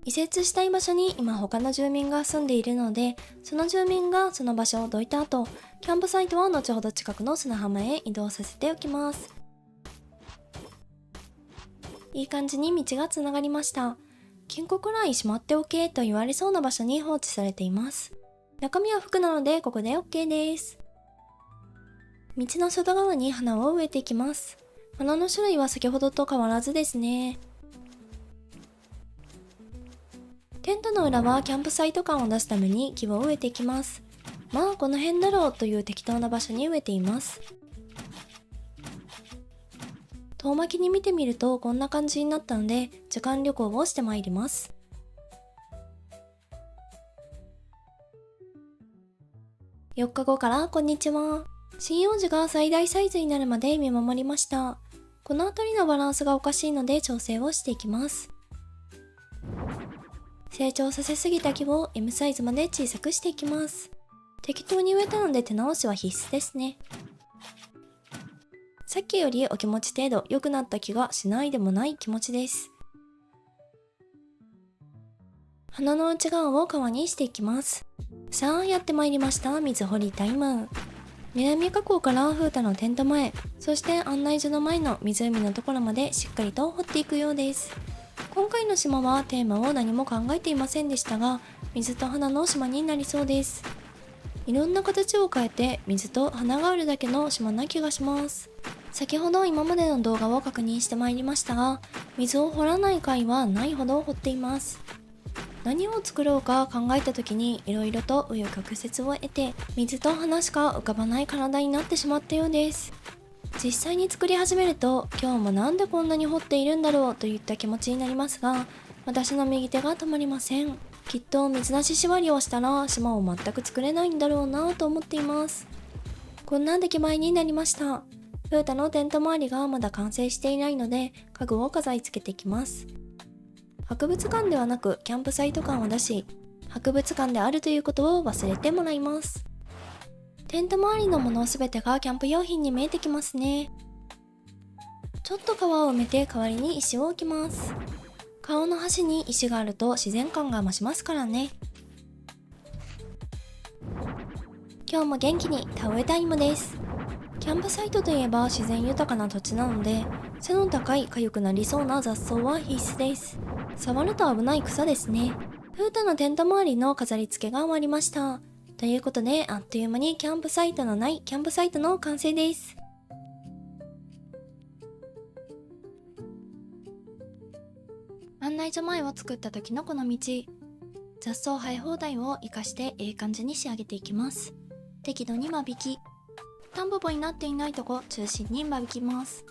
移設したい場所に今他の住民が住んでいるので、その住民がその場所をどいた後、キャンプサイトは後ほど近くの砂浜へ移動させておきます。いい感じに道がつながりました。金庫くらいしまっておけと言われそうな場所に放置されています。中身は服なのでここで OK です。道の外側に花を植えていきます。花の種類は先ほどと変わらずですね。テントの裏はキャンプサイト感を出すために木を植えていきます。まあこの辺だろうという適当な場所に植えています。遠巻きに見てみるとこんな感じになったので時間旅行をしてまいります。4日後からこんにちは。針葉樹が最大サイズになるまで見守りました。この辺りのバランスがおかしいので調整をしていきます。成長させすぎた木を M サイズまで小さくしていきます。適当に植えたので手直しは必須ですね。さっきよりお気持ち程度良くなった気がしないでもない気持ちです。花の内側を皮にしていきます。さあやってまいりました水掘りタイム。南河口から風太のテント前、そして案内所の前の湖のところまでしっかりと掘っていくようです。今回の島はテーマを何も考えていませんでしたが、水と花の島になりそうです。いろんな形を変えて水と花があるだけの島な気がします。先ほど今までの動画を確認してまいりましたが、水を掘らない回はないほど掘っています。何を作ろうか考えた時にいろいろと紆余曲折を得て、水と花しか浮かばない体になってしまったようです。実際に作り始めると、今日もなんでこんなに掘っているんだろうといった気持ちになりますが、私の右手が止まりません。きっと水なし縛りをしたら島を全く作れないんだろうなと思っています。こんな出来栄えになりました。風太のテント周りがまだ完成していないので家具を飾り付けていきます。博物館ではなくキャンプサイト感を出し、博物館であるということを忘れてもらいます。テント周りのものすべてがキャンプ用品に見えてきますね。ちょっと皮を埋めて代わりに石を置きます。顔の端に石があると自然感が増しますからね。今日も元気に田植えタイムです。キャンプサイトといえば自然豊かな土地なので、背の高い痒くなりそうな雑草は必須です。触ると危ない草ですね。風太のテント周りの飾り付けが終わりました。ということで、あっという間にキャンプサイトのないキャンプサイトの完成です。案内所前を作った時のこの道、雑草生え放題を活かしていい感じに仕上げていきます。適度に間引き、タンポポになっていないとこ中心に間引きます。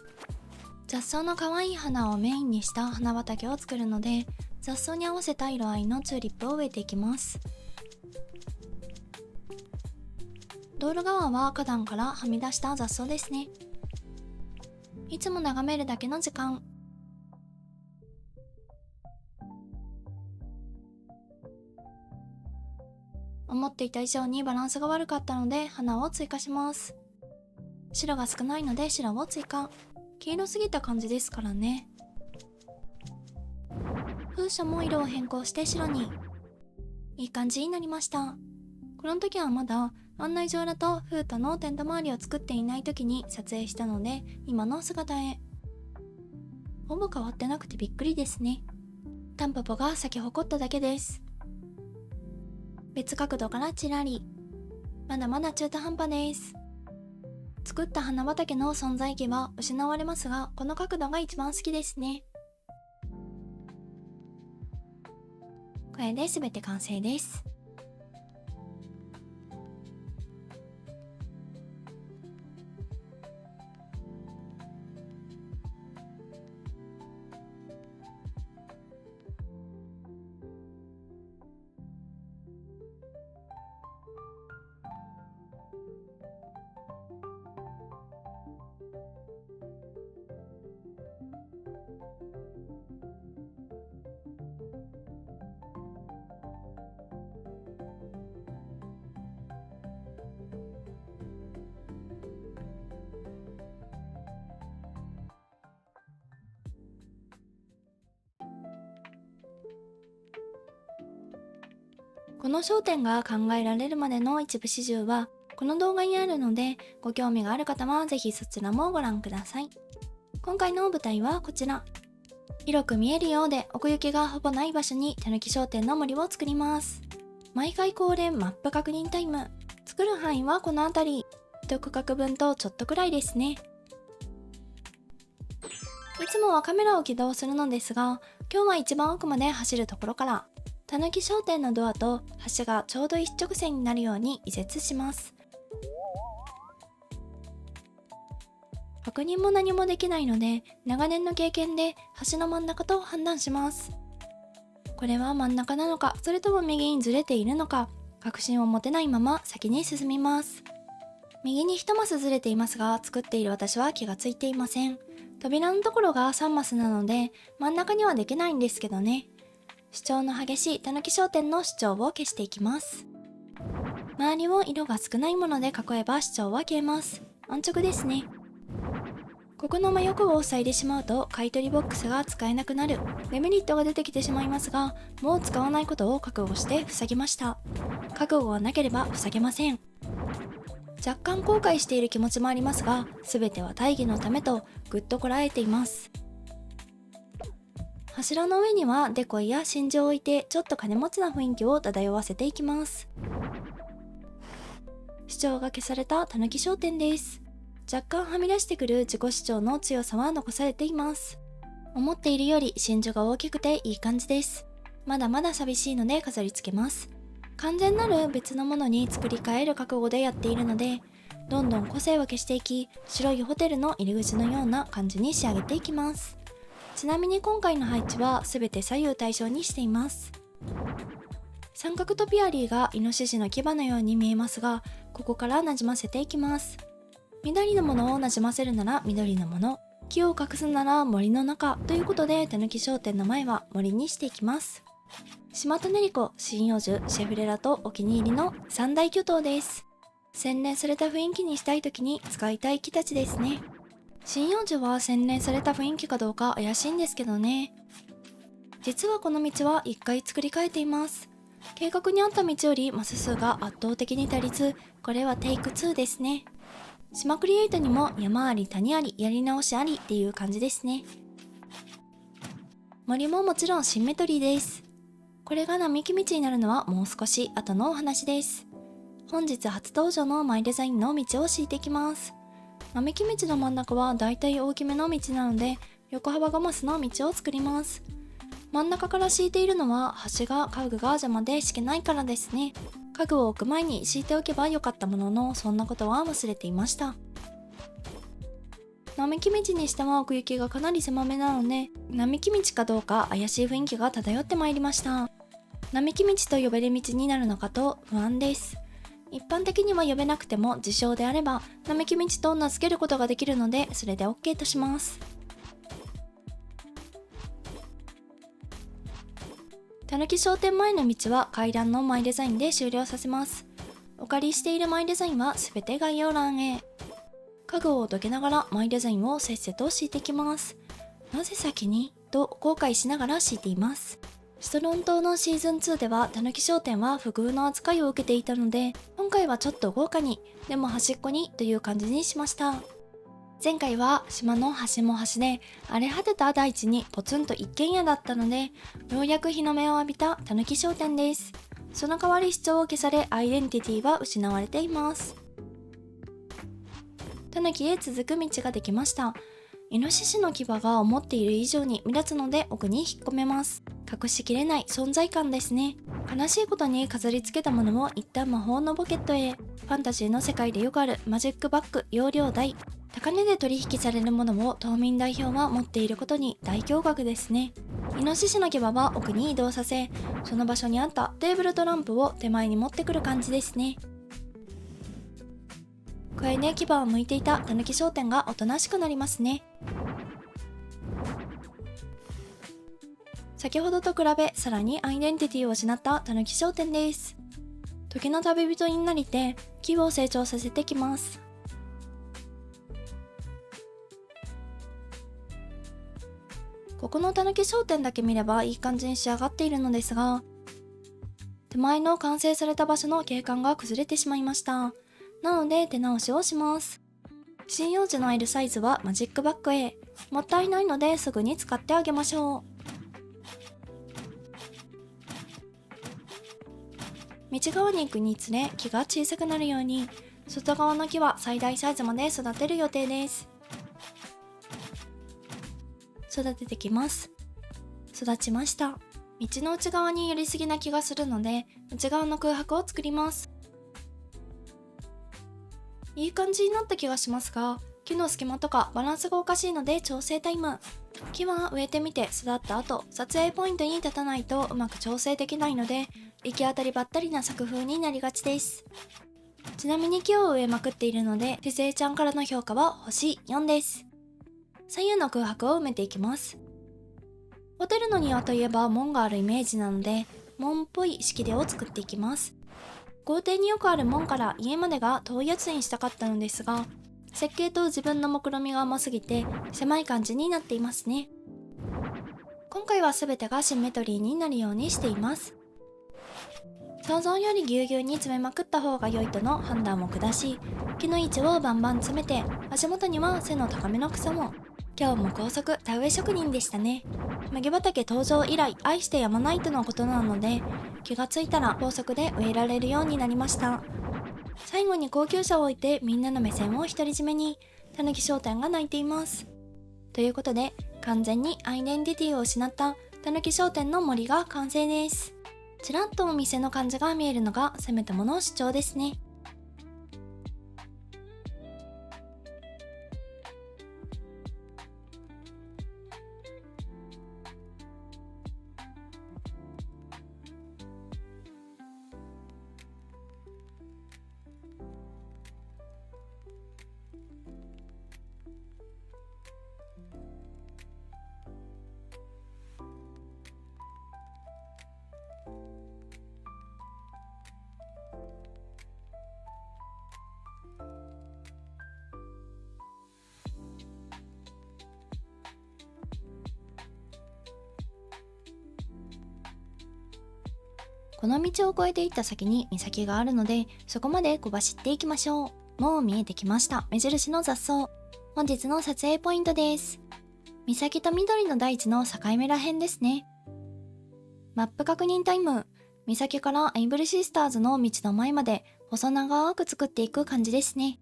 雑草の可愛い花をメインにした花畑を作るので、雑草に合わせた色合いのチューリップを植えていきます。道路側は花壇からはみ出した雑草ですね。いつも眺めるだけの時間。思っていた以上にバランスが悪かったので花を追加します。白が少ないので白を追加。黄色すぎた感じですからね。風車も色を変更して白に。いい感じになりました。この時はまだ案内所裏と風太のテント周りを作っていない時に撮影したので、今の姿へ。ほぼ変わってなくてびっくりですね。タンポポが咲き誇っただけです。別角度からチラリ。まだまだ中途半端です。作った花畑の存在意義は失われますが、この角度が一番好きですね。これで全て完成です。この焦点が考えられるまでの一部始終はこの動画にあるので、ご興味がある方はぜひそちらもご覧ください。今回の舞台はこちら。広く見えるようで奥行きがほぼない場所にたぬき商店の森を作ります。毎回恒例マップ確認タイム。作る範囲はこの辺り。1区画分とちょっとくらいですね。いつもはカメラを起動するのですが、今日は一番奥まで走るところから、たぬき商店のドアと橋がちょうど一直線になるように移設します。確認も何もできないので、長年の経験で橋の真ん中と判断します。これは真ん中なのか、それとも右にずれているのか、確信を持てないまま先に進みます。右に1マスずれていますが、作っている私は気がついていません。扉のところが3マスなので、真ん中にはできないんですけどね。主張の激しいたぬき商店の主張を消していきます。周りを色が少ないもので囲えば主張は消えます。安直ですね。ここの真横を塞いでしまうと買取ボックスが使えなくなるデメリットが出てきてしまいますが、もう使わないことを覚悟して塞ぎました。覚悟がなければ塞げません。若干後悔している気持ちもありますが、全ては大義のためとぐっとこらえています。柱の上にはデコイや真珠を置いてちょっと金持ちな雰囲気を漂わせていきます。主張が消されたたぬき商店です。若干はみ出してくる自己主張の強さは残されています。思っているより真珠が大きくていい感じです。まだまだ寂しいので飾り付けます。完全なる別のものに作り変える覚悟でやっているので、どんどん個性を消していき、白いホテルの入り口のような感じに仕上げていきます。ちなみに今回の配置は全て左右対称にしています。三角トピアリーがイノシシの牙のように見えますが、ここからなじませていきます。緑のものをなじませるなら緑のもの、木を隠すなら森の中ということで、たぬき商店の前は森にしていきます。島と練り子、針葉樹、シェフレラとお気に入りの三大巨頭です。洗練された雰囲気にしたい時に使いたい木たちですね。針葉樹は洗練された雰囲気かどうか怪しいんですけどね。実はこの道は1回作り変えています。計画にあった道よりマス数が圧倒的に足りず、これはテイク2ですね。島クリエイトにも山あり谷ありやり直しありっていう感じですね。森ももちろんシンメトリーです。これが並木道になるのはもう少し後のお話です。本日初登場のマイデザインの道を敷いていきます。並木道の真ん中はだいたい大きめの道なので、横幅5マスの道を作ります。真ん中から敷いているのは橋が家具が邪魔で敷けないからですね。家具を置く前に敷いておけばよかったものの、そんなことは忘れていました。並木道にしては奥行きがかなり狭めなので、並木道かどうか怪しい雰囲気が漂ってまいりました。並木道と呼べる道になるのかと不安です。一般的には呼べなくても自称であれば並木道と名付けることができるので、それで OK とします。たぬき商店前の道は階段のマイデザインで終了させます。お借りしているマイデザインはすべて概要欄へ。家具をどけながらマイデザインをせっせと敷いていきます。なぜ先にと後悔しながら敷いています。シトロン島のシーズン2ではたぬき商店は不遇の扱いを受けていたので、今回はちょっと豪華に、でも端っこにという感じにしました。前回は島の端も端で荒れ果てた大地にポツンと一軒家だったので、ようやく日の目を浴びたたぬき商店です。その代わり主張を消されアイデンティティは失われています。たぬきへ続く道ができました。イノシシの牙が思っている以上に目立つので奥に引っ込めます。隠しきれない存在感ですね。悲しいことに飾り付けたものも一旦魔法のポケットへ。ファンタジーの世界でよくあるマジックバッグ容量大。高値で取引されるものを島民代表は持っていることに大驚愕ですね。イノシシの牙は奥に移動させ、その場所にあったテーブルとランプを手前に持ってくる感じですね。これで牙を向いていたたぬき商店がおとなしくなりますね。先ほどと比べさらにアイデンティティを失ったたぬき商店です。時の旅人になりて木を成長させてきます。ここのたぬき商店だけ見ればいい感じに仕上がっているのですが、手前の完成された場所の景観が崩れてしまいました。なので手直しをします。針葉樹の L サイズはマジックバッグへ。もったいないのですぐに使ってあげましょう。道側に行くにつれ木が小さくなるように、外側の木は最大サイズまで育てる予定です。育ててきます。育ちました。道の内側に寄りすぎな気がするので、内側の空白を作ります。いい感じになった気がしますが、木の隙間とかバランスがおかしいので調整タイム。木は植えてみて育った後、撮影ポイントに立たないとうまく調整できないので、行き当たりばったりな作風になりがちです。ちなみに木を植えまくっているので、てせいちゃんからの評価は星4です。左右の空白を埋めていきます。ホテルの庭といえば門があるイメージなので、門っぽい仕切りを作っていきます。豪邸によくある門から家までが遠いやつにしたかったのですが、設計と自分の目論みが甘すぎて狭い感じになっていますね。今回は全てがシンメトリーになるようにしています。想像よりぎゅうぎゅうに詰めまくった方が良いとの判断を下し、木の位置をバンバン詰めて、足元には背の高めの草も。今日も高速田植え職人でしたね。麦畑登場以来愛してやまないとのことなので、気がついたら高速で植えられるようになりました。最後に高級車を置いてみんなの目線を独り占めに、たぬき商店が泣いています。ということで、完全にアイデンティティを失ったたぬき商店の森が完成です。ちらっとお店の感じが見えるのがせめてもの主張ですね。この道を越えていった先に岬があるので、そこまで小走っていきましょう。もう見えてきました。目印の雑草。本日の撮影ポイントです。岬と緑の大地の境目らへんですね。マップ確認タイム。岬からエイブルシスターズの道の前まで細長く作っていく感じですね。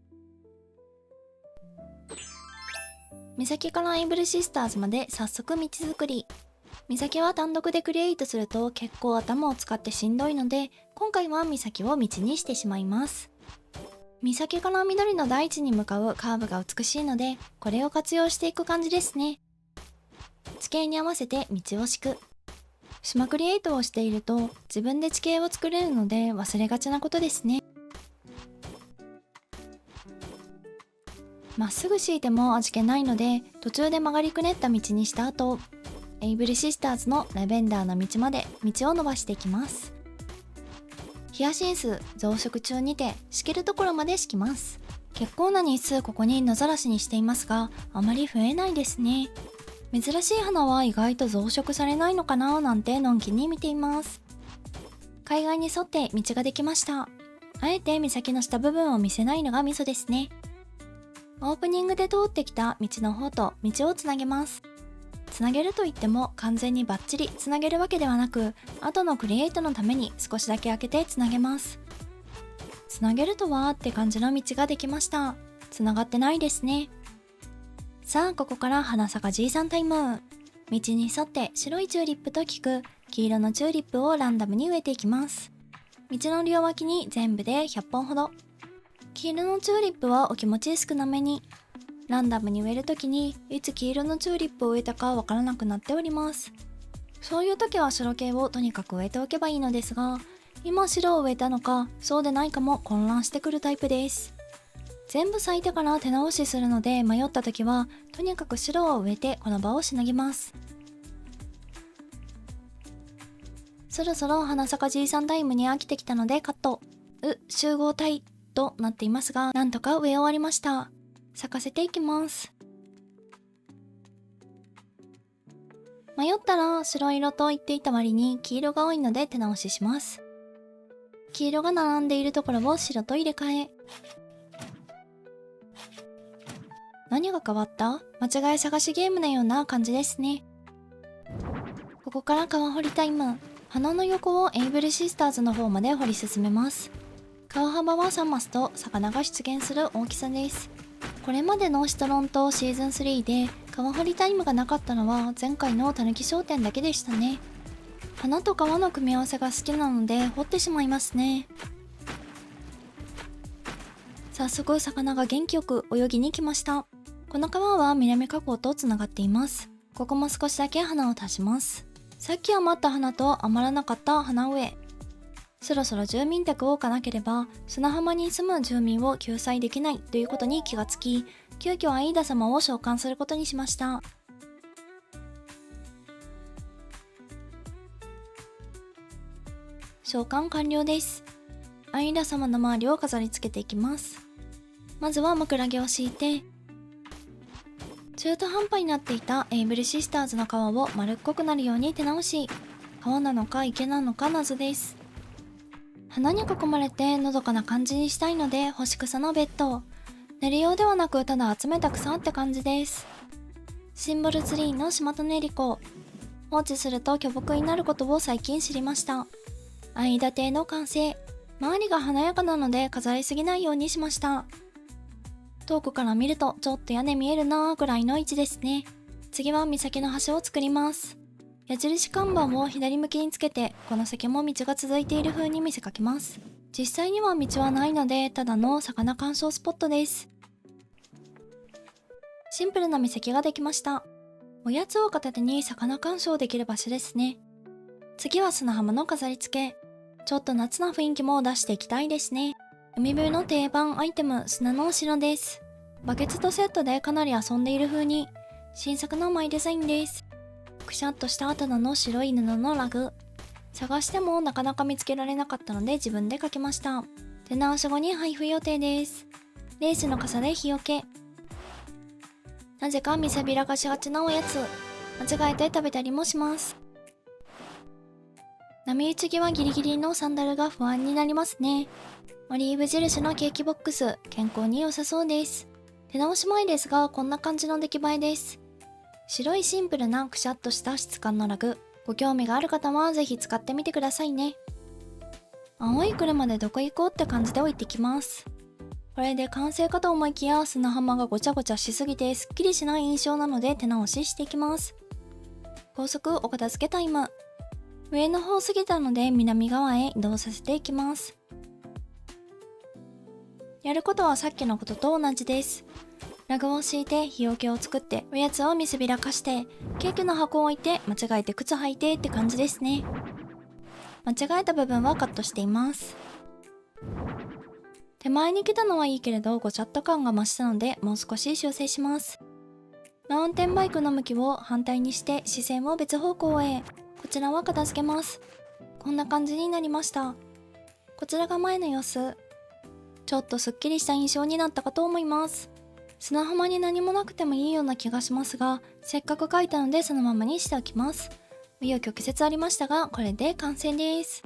岬からエイブルシスターズまで早速道作り。岬は単独でクリエイトすると結構頭を使ってしんどいので、今回は岬を道にしてしまいます。岬から緑の大地に向かうカーブが美しいので、これを活用していく感じですね。地形に合わせて道を敷く。島クリエイトをしていると自分で地形を作れるので忘れがちなことですね。まっすぐ敷いても味気ないので、途中で曲がりくねった道にした後、エイブルシスターズのラベンダーの道まで道を伸ばしていきます。ヒヤシンス増殖中にて敷けるところまで敷きます。結構な日数ここに野ざらしにしていますが、あまり増えないですね。珍しい花は意外と増殖されないのかななんてのんきに見ています。海岸に沿って道ができました。あえて岬の下部分を見せないのがミソですね。オープニングで通ってきた道の方と道をつなげます。つなげるといっても完全にバッチリつなげるわけではなく、後のクリエイトのために少しだけ開けてつなげます。つなげるとはって感じの道ができました。つながってないですね。さあここから花咲じいさんタイム。道に沿って白いチューリップと菊、黄色のチューリップをランダムに植えていきます。道の両脇に全部で100本ほど。黄色のチューリップはお気持ち少なめに。ランダムに植えるときにいつ黄色のチューリップを植えたかわからなくなっております。そういう時は白系をとにかく植えておけばいいのですが、今白を植えたのかそうでないかも混乱してくるタイプです。全部咲いてから手直しするので迷った時はとにかく白を植えてこの場をしのぎます。そろそろ花咲じいさんタイムに飽きてきたのでカット。集合体となっていますが、なんとか植え終わりました。咲かせていきます。迷ったら白色と言っていた割に黄色が多いので手直しします。黄色が並んでいるところを白と入れ替え。何が変わった？間違い探しゲームのような感じですね。ここから川掘りタイム。鼻の横をエイブルシスターズの方まで掘り進めます。川幅は3マスと魚が出現する大きさです。これまでのシトロンとシーズン3で川掘りタイムがなかったのは前回のたぬき商店だけでしたね。花と川の組み合わせが好きなので掘ってしまいますね。早速魚が元気よく泳ぎに来ました。この川は南河口とつながっています。ここも少しだけ花を足します。さっき余った花と余らなかった花植え。そろそろ住民宅を置かなければ砂浜に住む住民を救済できないということに気がつき、急遽アイーダ様を召喚することにしました。召喚完了です。アイーダ様の周りを飾り付けていきます。まずは枕木を敷いて、中途半端になっていたエイブルシスターズの川を丸っこくなるように手直し。川なのか池なのか謎です。花に囲まれてのどかな感じにしたいので干し草のベッド。寝る用ではなくただ集めた草って感じです。シンボルツリーのシマトネリコ。放置すると巨木になることを最近知りました。アイーダ邸の完成。周りが華やかなので飾りすぎないようにしました。遠くから見るとちょっと屋根見えるなーぐらいの位置ですね。次は岬の橋を作ります。矢印看板を左向きにつけて、この先も道が続いている風に見せかけます。実際には道はないのでただの魚鑑賞スポットです。シンプルな岬ができました。おやつを片手に魚鑑賞できる場所ですね。次は砂浜の飾り付け。ちょっと夏な雰囲気も出していきたいですね。海辺の定番アイテム、砂のお城です。バケツとセットでかなり遊んでいる風に。新作のマイデザインです。くしゃっとしたただの白い布のラグ。探してもなかなか見つけられなかったので自分で描きました。手直し後に配布予定です。レースの傘で日よけ。なぜか見せびらかしがちなおやつ。間違えて食べたりもします。波打ち際ギリギリのサンダルが不安になりますね。オリーブ印のケーキボックス、健康に良さそうです。手直し前ですがこんな感じの出来栄えです。白いシンプルなくしゃっとした質感のラグ。ご興味がある方はぜひ使ってみてくださいね。青い車でどこ行こうって感じで置いてきます。これで完成かと思いきや砂浜がごちゃごちゃしすぎてすっきりしない印象なので手直ししていきます。高速お片付けタイム。上の方過ぎたので南側へ移動させていきます。やることはさっきのことと同じです。ラグを敷いて日よけを作っておやつを見せびらかしてケーキの箱を置いて間違えて靴履いてって感じですね。間違えた部分はカットしています。手前に来たのはいいけれどごちゃっと感が増したのでもう少し修正します。マウンテンバイクの向きを反対にして視線を別方向へ。こちらは片付けます。こんな感じになりました。こちらが前の様子。ちょっとすっきりした印象になったかと思います。砂浜に何もなくてもいいような気がしますが、せっかく描いたのでそのままにしておきます。紆余曲折ありましたがこれで完成です。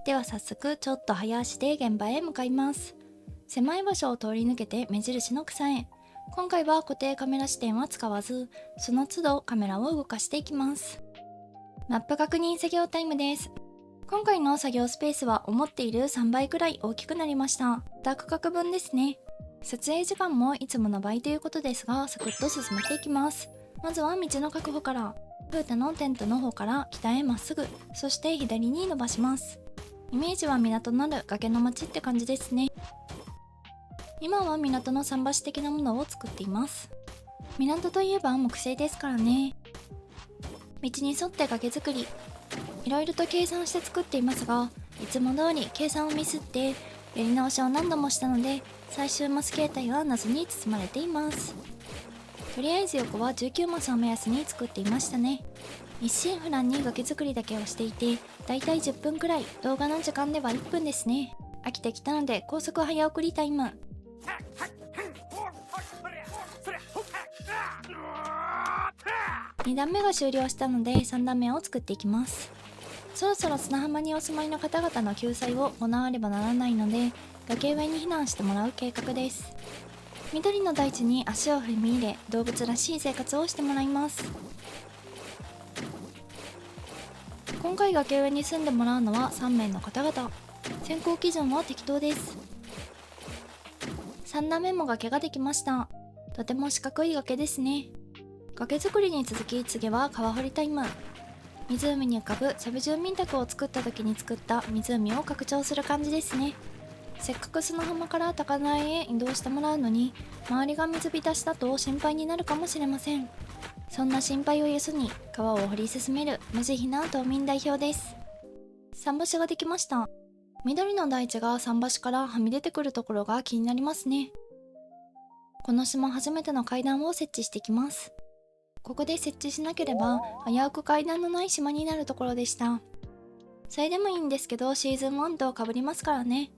では早速ちょっと早足で現場へ向かいます。狭い場所を通り抜けて目印の草へ。今回は固定カメラ視点は使わず、その都度カメラを動かしていきます。マップ確認作業タイムです。今回の作業スペースは思っている3倍くらい大きくなりました。2区画分ですね。撮影時間もいつもの倍ということですが、サクッと進めていきます。まずは道の確保から。プータのテントの方から北へまっすぐ、そして左に伸ばします。イメージは港のある崖の町って感じですね。今は港の桟橋的なものを作っています。港といえば木製ですからね。道に沿って崖作り、いろいろと計算して作っていますが、いつも通り計算をミスってやり直しを何度もしたので、最終マス形態は謎に包まれています。とりあえず横は19マスを目安に作っていましたね。一心不乱に崖作りだけをしていて、だいたい10分くらい、動画の時間では1分ですね。飽きてきたので高速早送りタイム。2段目が終了したので3段目を作っていきます。そろそろ砂浜にお住まいの方々の救済を行わねばならないので、崖上に避難してもらう計画です。緑の大地に足を踏み入れ、動物らしい生活をしてもらいます。今回崖上に住んでもらうのは3名の方々。選考基準は適当です。3段目も崖ができました。とても四角い崖ですね。崖作りに続き、次は川掘りタイム。湖に浮かぶサブ住民宅を作った時に作った湖を拡張する感じですね。せっかく砂浜から高台へ移動してもらうのに、周りが水浸しだと心配になるかもしれません。そんな心配をよそに川を掘り進める無慈悲な島民代表です。桟橋ができました。緑の大地が桟橋からはみ出てくるところが気になりますね。この島初めての階段を設置していきます。ここで設置しなければ危うく階段のない島になるところでした。それでもいいんですけど、シーズン1と被りますからね。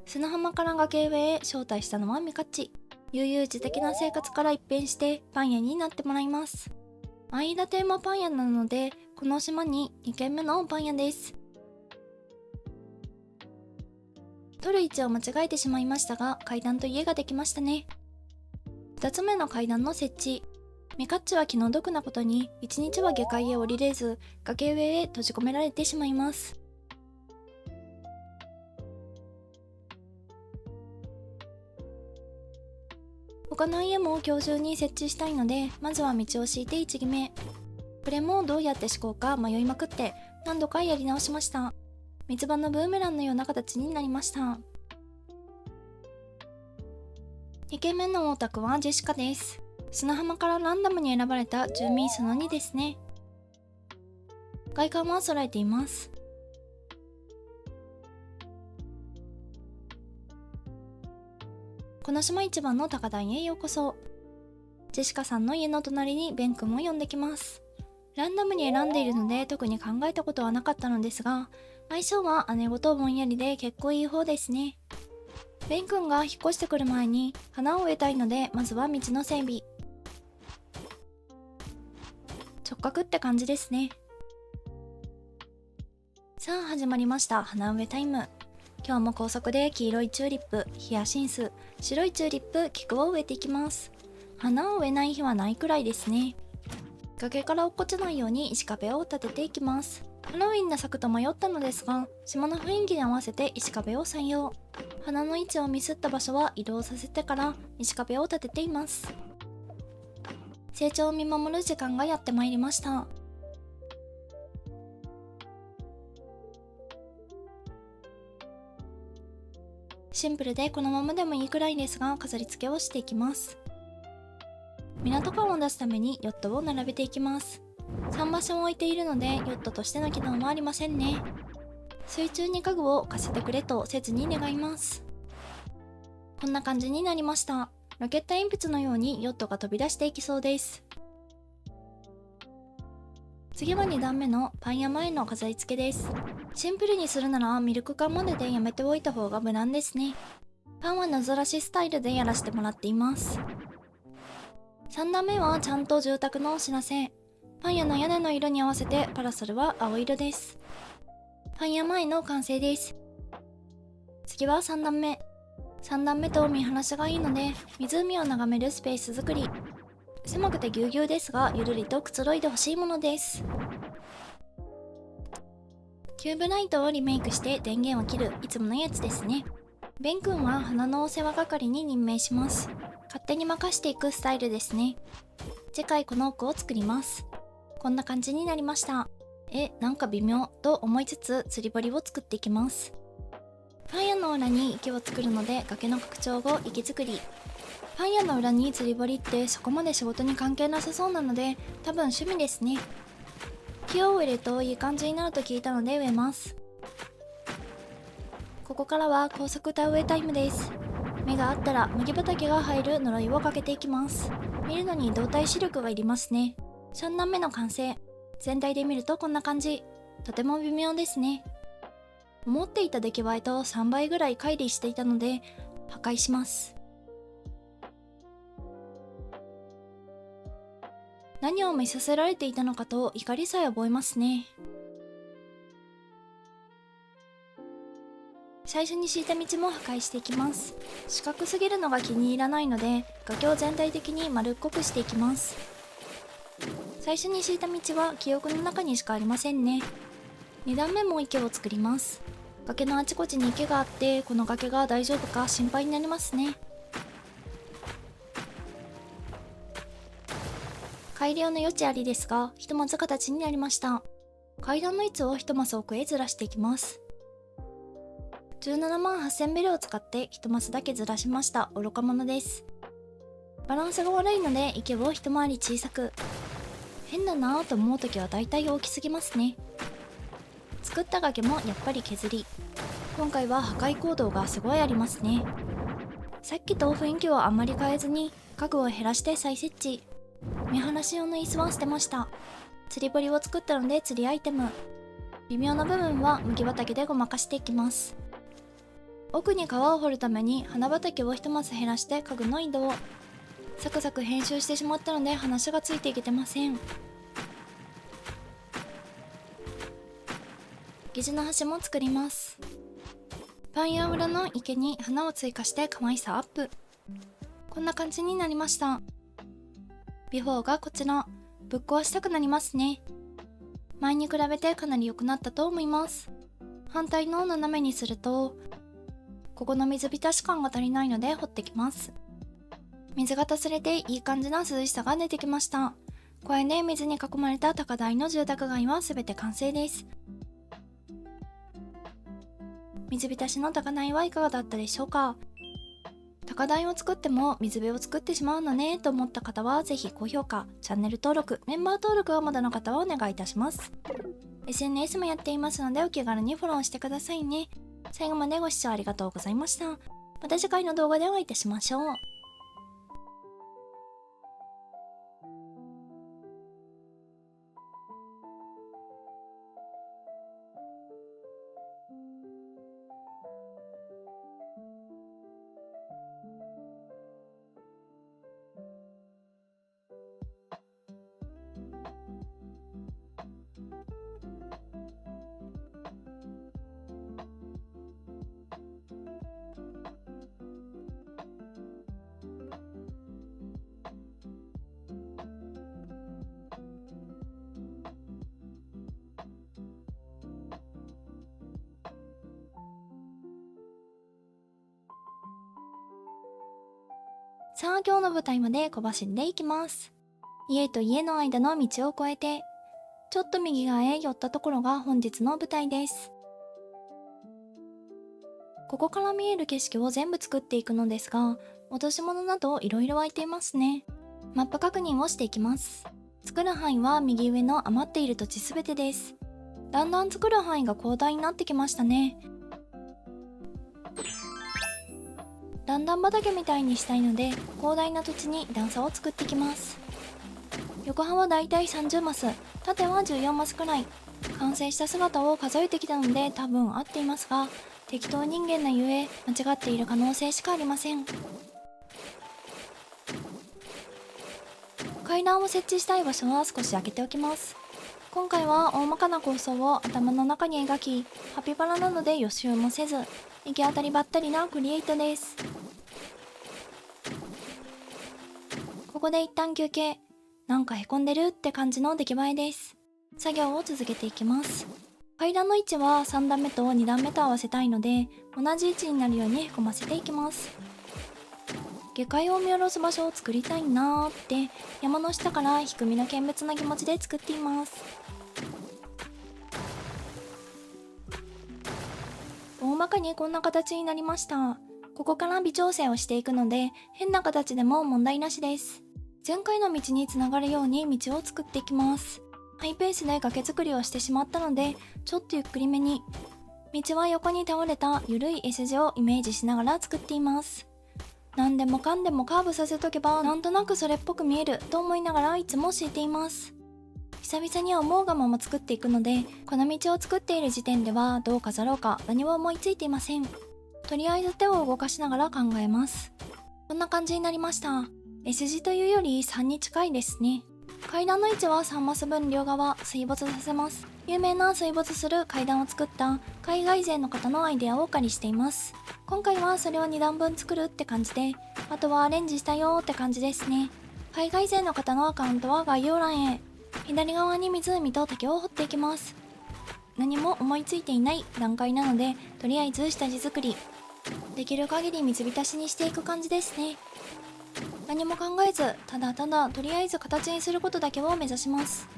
砂浜から崖上へ招待したのはミカッチ。悠々自適な生活から一変してパン屋になってもらいます。アイダテーマパン屋なので、この島に2軒目のパン屋です。取る位置を間違えてしまいましたが、階段と家ができましたね。2つ目の階段の設置。ミカッチは気の毒なことに1日は下界へ降りれず、崖上へ閉じ込められてしまいます。他の家も今日中に設置したいので、まずは道を敷いて1決め。これもどうやって敷こうか迷いまくって何度かやり直しました。三つ葉のブーメランのような形になりました。2軒目のお宅はジェシカです。砂浜からランダムに選ばれた住民その2ですね。外観は揃えています。この島一番の高台へようこそ。ジェシカさんの家の隣にベン君を呼んできます。ランダムに選んでいるので特に考えたことはなかったのですが、相性は姉御とぼんやりで結構いい方ですね。ベン君が引っ越してくる前に花を植えたいので、まずは道の整備。直角って感じですね。さあ始まりました花植えタイム。今日も高速で黄色いチューリップ、ヒヤシンス、白いチューリップ、菊を植えていきます。花を植えない日はないくらいですね。崖から落っこちないように石壁を立てていきます。ハロウィンの柵と迷ったのですが、島の雰囲気に合わせて石壁を採用。花の位置をミスった場所は移動させてから石壁を立てています。成長を見守る時間がやってまいりました。シンプルでこのままでもいいくらいですが、飾り付けをしていきます。港感を出すためにヨットを並べていきます。桟橋を置いているのでヨットとしての機能はありませんね。水中に家具を置かせてくれと切に願います。こんな感じになりました。ロケット鉛筆のようにヨットが飛び出していきそうです。次は2段目のパン屋前の飾り付けです。シンプルにするならミルク缶まででやめておいた方が無難ですね。パンは謎らしスタイルでやらせてもらっています。3段目はちゃんと住宅のお知らせ。パン屋の屋根の色に合わせてパラソルは青色です。パン屋前の完成です。次は3段目。3段目と見晴らしがいいので湖を眺めるスペース作り。狭くてぎゅうぎゅうですがゆるりとくつろいでほしいものです。キューブライトをリメイクして電源を切るいつものやつですね。ベン君は花のお世話係に任命します。勝手に任していくスタイルですね。次回この奥を作ります。こんな感じになりました。なんか微妙と思いつつ釣り堀を作っていきます。パン屋の裏に池を作るので崖の拡張後池作り。パン屋の裏に釣り堀ってそこまで仕事に関係なさそうなので多分趣味ですね。木を植えるといい感じになると聞いたので植えます。ここからは高速田植えタイムです。芽があったら麦畑が入る呪いをかけていきます。見るのに動体視力がいりますね。3段目の完成。全体で見るとこんな感じ。とても微妙ですね。思っていた出来栄えと3倍ぐらい乖離していたので破壊します。何を見させられていたのかと怒りさえ覚えますね。最初に敷いた道も破壊していきます。四角すぎるのが気に入らないので崖を全体的に丸っこくしていきます。最初に敷いた道は記憶の中にしかありませんね。2段目も池を作ります。崖のあちこちに池があってこの崖が大丈夫か心配になりますね。改良の余地ありですがひとまず形になりました。階段の位置を1マス奥へずらしていきます。17万8000ベルを使って1マスだけずらしました。愚か者です。バランスが悪いので池を一回り小さく。変だなぁと思う時はだいたい大きすぎますね。作った崖もやっぱり削り。今回は破壊行動がすごいありますね。さっきと雰囲気をあんまり変えずに家具を減らして再設置。見晴らし用の椅子は捨てました。釣り堀を作ったので釣りアイテム。微妙な部分は麦畑でごまかしていきます。奥に川を掘るために花畑を一マス減らして家具の移動。サクサク編集してしまったので話がついていけてません。疑似の橋も作ります。パン屋裏の池に花を追加して可愛さアップ。こんな感じになりました。ビフォーがこちら。ぶっ壊したくなりますね。前に比べてかなり良くなったと思います。反対の斜めにするとここの水浸し感が足りないので掘ってきます。水が足れていい感じな涼しさが出てきました。これで水に囲まれた高台の住宅街は全て完成です。水浸しの高台はいかがだったでしょうか。高台を作っても水辺を作ってしまうのねと思った方はぜひ高評価、チャンネル登録、メンバー登録がまだの方はお願いいたします。SNS もやっていますのでお気軽にフォローしてくださいね。最後までご視聴ありがとうございました。また次回の動画でお会いいたしましょう。さあ今日の舞台まで小走りで行きます。家と家の間の道を越えてちょっと右側へ寄ったところが本日の舞台です。ここから見える景色を全部作っていくのですが落とし物などいろいろ湧いていますね。マップ確認をしていきます。作る範囲は右上の余っている土地すべてです。だんだん作る範囲が広大になってきましたね。段々畑みたいにしたいので広大な土地に段差を作っていきます。横幅はだいたい30マス、縦は14マスくらい。完成した姿を数えてきたので多分合っていますが適当人間なゆえ間違っている可能性しかありません。階段を設置したい場所は少し開けておきます。今回は大まかな構想を頭の中に描きハピバラなので予習もせず行き当たりばったりなクリエイトです。ここで一旦休憩。なんかへこんでるって感じの出来栄えです。作業を続けていきます。階段の位置は3段目と2段目と合わせたいので同じ位置になるようにへこませていきます。下界を見下ろす場所を作りたいなーって山の下から低みの見物な気持ちで作っています。大まかにこんな形になりました。ここから微調整をしていくので変な形でも問題なしです。前回の道につながるように道を作っていきます。ハイペースで崖作りをしてしまったので、ちょっとゆっくりめに。道は横に倒れたゆるい S 字をイメージしながら作っています。何でもかんでもカーブさせとけばなんとなくそれっぽく見えると思いながらいつも敷いています。久々に思うがまま作っていくので、この道を作っている時点ではどう飾ろうか何も思いついていません。とりあえず手を動かしながら考えます。こんな感じになりました。S 字というより3に近いですね。階段の位置は3マス分両側水没させます。有名な水没する階段を作った海外勢の方のアイデアをお借りしています。今回はそれを2段分作るって感じで、あとはアレンジしたよって感じですね。海外勢の方のアカウントは概要欄へ。左側に湖と竹を掘っていきます。何も思いついていない段階なので、とりあえず下地作り。できる限り水浸しにしていく感じですね。何も考えず、ただただとりあえず形にすることだけを目指します。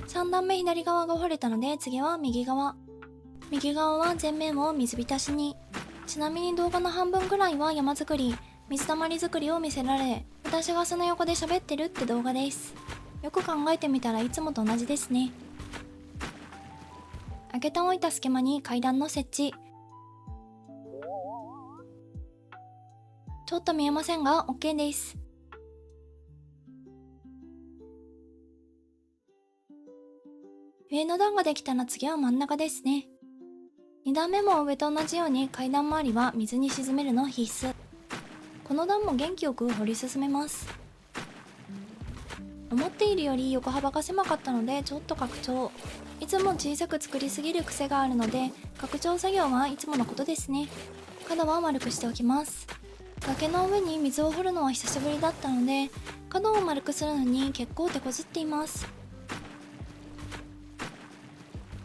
3段目左側が掘れたので、次は右側。右側は全面を水浸しに。ちなみに動画の半分くらいは山作り、水たまり作りを見せられ、私がその横で喋ってるって動画です。よく考えてみたらいつもと同じですね。開けておいた隙間に階段の設置。ちょっと見えませんが OK です。上の段ができたら次は真ん中ですね。2段目も上と同じように階段周りは水に沈めるの必須。この段も元気よく掘り進めます。思っているより横幅が狭かったのでちょっと拡張。いつも小さく作りすぎる癖があるので、拡張作業はいつものことですね。角は丸くしておきます。崖の上に水を掘るのは久しぶりだったので、角を丸くするのに結構手こずっています。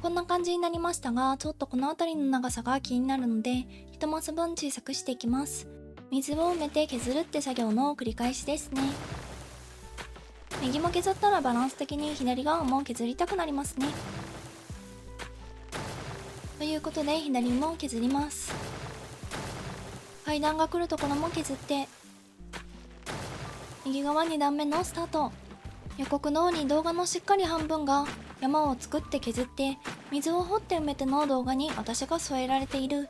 こんな感じになりましたが、ちょっとこの辺りの長さが気になるので、1マス分小さくしていきます。水を埋めて削るって作業の繰り返しですね。右も削ったらバランス的に左側も削りたくなりますね。ということで左も削ります。階段が来るところも削って、右側2段目のスタート。予告通り動画のしっかり半分が山を作って削って水を掘って埋めての動画に私が添えられている。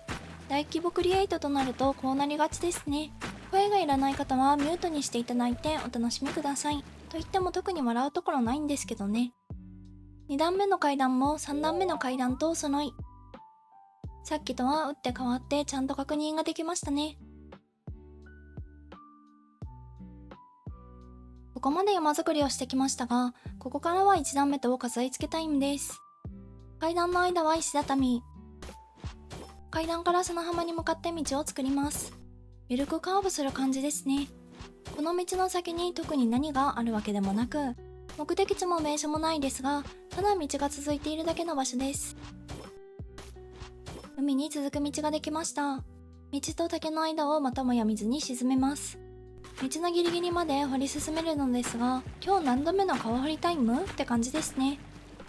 大規模クリエイトとなるとこうなりがちですね。声がいらない方はミュートにしていただいてお楽しみください。と言っても特に笑うところないんですけどね。2段目の階段も3段目の階段とお揃い。さっきとは打って変わってちゃんと確認ができましたね。ここまで山作りをしてきましたが、ここからは1段目と飾り付けタイムです。階段の間は石畳。階段から砂浜に向かって道を作ります。ゆるくカーブする感じですね。この道の先に特に何があるわけでもなく、目的地も名所もないですが、ただ道が続いているだけの場所です。海に続く道ができました。道と竹の間をまたもや水に沈めます。道のギリギリまで掘り進めるのですが、今日何度目の川掘りタイムって感じですね。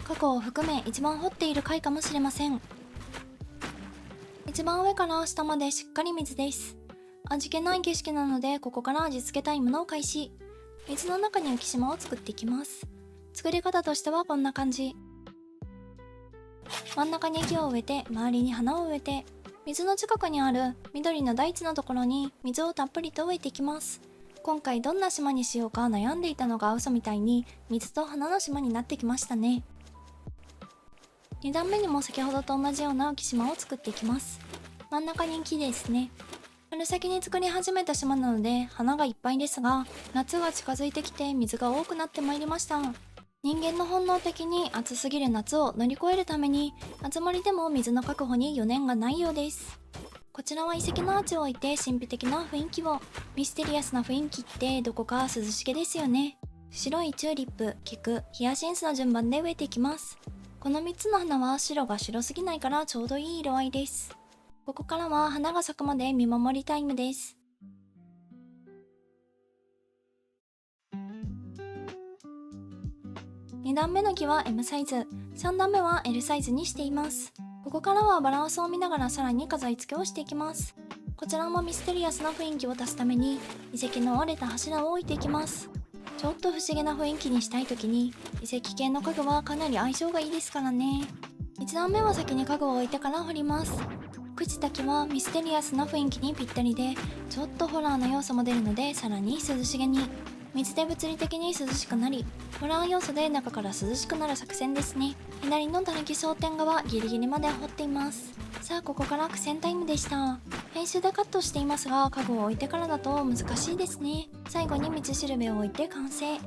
過去を含め一番掘っている回かもしれません。一番上から下までしっかり水です。味気ない景色なので、ここから味付けタイムの開始。水の中に浮島を作っていきます。作り方としてはこんな感じ。真ん中に木を植えて、周りに花を植えて、水の近くにある緑の大地のところに水をたっぷりと植えていきます。今回どんな島にしようか悩んでいたのが嘘みたいに水と花の島になってきましたね。2段目にも先ほどと同じような浮島を作っていきます。真ん中に木ですね。春先に作り始めた島なので花がいっぱいですが、夏が近づいてきて水が多くなってまいりました。人間の本能的に暑すぎる夏を乗り越えるために、集まりでも水の確保に余念がないようです。こちらは遺跡のアーチを置いて神秘的な雰囲気を。ミステリアスな雰囲気ってどこか涼しげですよね。白いチューリップ、菊、ヒヤシンスの順番で植えていきます。この3つの花は白が白すぎないからちょうどいい色合いです。ここからは花が咲くまで見守りタイムです。2段目の木は M サイズ、3段目は L サイズにしています。ここからはバランスを見ながらさらに飾り付けをしていきます。こちらもミステリアスな雰囲気を出すために遺跡の折れた柱を置いていきます。ちょっと不思議な雰囲気にしたい時に遺跡系の家具はかなり相性がいいですからね。1段目は先に家具を置いてから掘ります。口滝はミステリアスな雰囲気にぴったりで、ちょっとホラーの要素も出るのでさらに涼しげに。水で物理的に涼しくなり、ホラー要素で中から涼しくなる作戦ですね。左のたぬき商店側ギリギリまで掘っています。さあここから苦戦タイムでした。編集でカットしていますが、家具を置いてからだと難しいですね。最後に道しるべを置いて完成。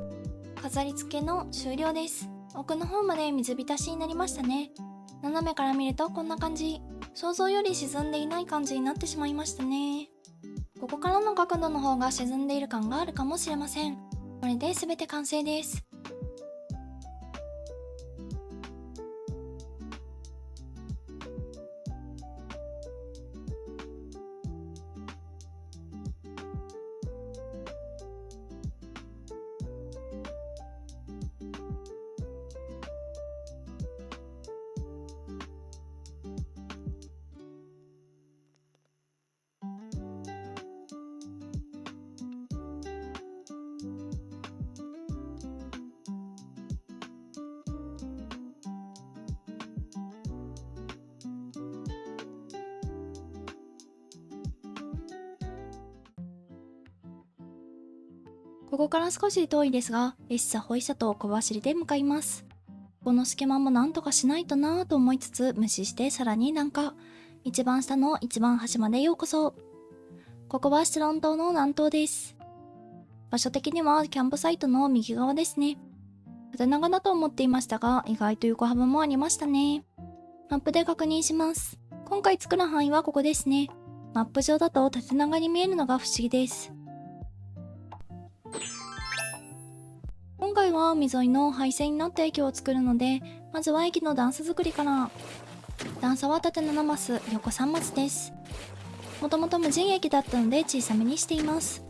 飾り付けの終了です。奥の方まで水浸しになりましたね。斜めから見るとこんな感じ。想像より沈んでいない感じになってしまいましたね。ここからの角度の方が沈んでいる感があるかもしれません。これで全て完成です。ここから少し遠いですが、えっさほいさと小走りで向かいます。この隙間もなんとかしないとなぁと思いつつ無視してさらに南下。一番下の一番端までようこそ。ここはシロン島の南東です。場所的にはキャンプサイトの右側ですね。縦長だと思っていましたが、意外と横幅もありましたね。マップで確認します。今回作る範囲はここですね。マップ上だと縦長に見えるのが不思議です。今回は海沿いの廃線になった駅を作るので、まずは駅の段差作りから。段差は縦7マス、横3マスです。もともと無人駅だったので小さめにしています。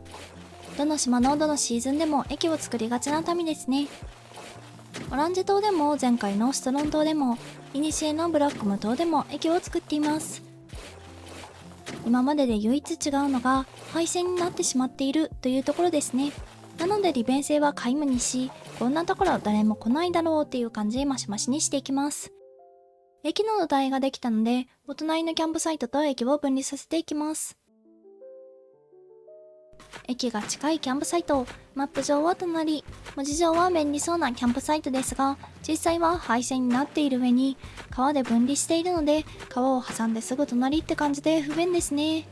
どの島のどのシーズンでも駅を作りがちな民ですね。オランジ島でも前回のシトロン島でも、イニシエのブラックム島でも駅を作っています。今までで唯一違うのが廃線になってしまっているというところですね。なので利便性は皆無にし、こんなところ誰も来ないだろうっていう感じでマシマシにしていきます。駅の土台ができたので、お隣のキャンプサイトと駅を分離させていきます。駅が近いキャンプサイト、マップ上は隣、文字上は便利そうなキャンプサイトですが、実際は廃線になっている上に川で分離しているので、川を挟んですぐ隣って感じで不便ですね。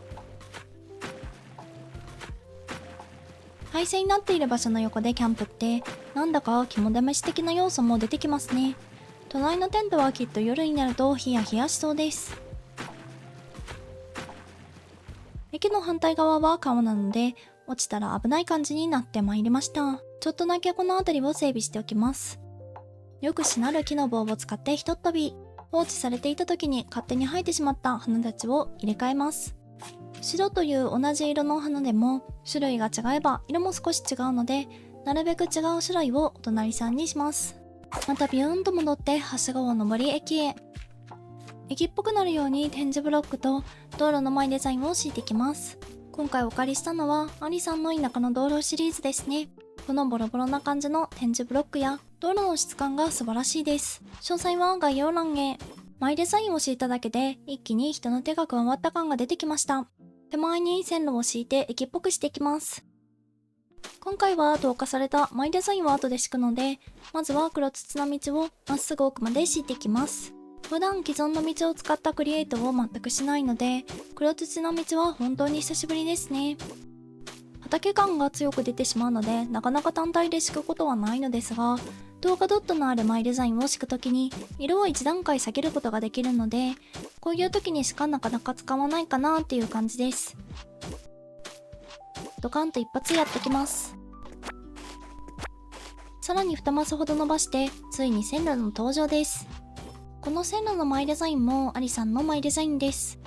廃線になっている場所の横でキャンプって、なんだか肝試し的な要素も出てきますね。隣のテントはきっと夜になるとヒヤヒヤしそうです。駅の反対側は川なので、落ちたら危ない感じになってまいりました。ちょっとだけこの辺りを整備しておきます。よくしなる木の棒を使ってひとっ飛び。放置されていた時に勝手に生えてしまった花たちを入れ替えます。白という同じ色の花でも種類が違えば色も少し違うので、なるべく違う種類をお隣さんにします。またビューンと戻ってはしごを登り駅へ。駅っぽくなるように点字ブロックと道路の前デザインを敷いていきます。今回お借りしたのはアリさんの田舎の道路シリーズですね。このボロボロな感じの点字ブロックや道路の質感が素晴らしいです。詳細は概要欄へ。マイデザインを敷いただけで一気に人の手が加わった感が出てきました。手前に線路を敷いて駅っぽくしていきます。今回は投下されたマイデザインを後で敷くので、まずは黒土の道をまっすぐ奥まで敷いていきます。普段既存の道を使ったクリエイトを全くしないので、黒土の道は本当に久しぶりですね。畑感が強く出てしまうので、なかなか単体で敷くことはないのですが、透過ドットのあるマイデザインを敷くときに色を一段階下げることができるので、こういう時にしかなかなか使わないかなっていう感じです。ドカンと一発やってきます。さらに2マスほど伸ばして、ついに線路の登場です。この線路のマイデザインもアリさんのマイデザインです。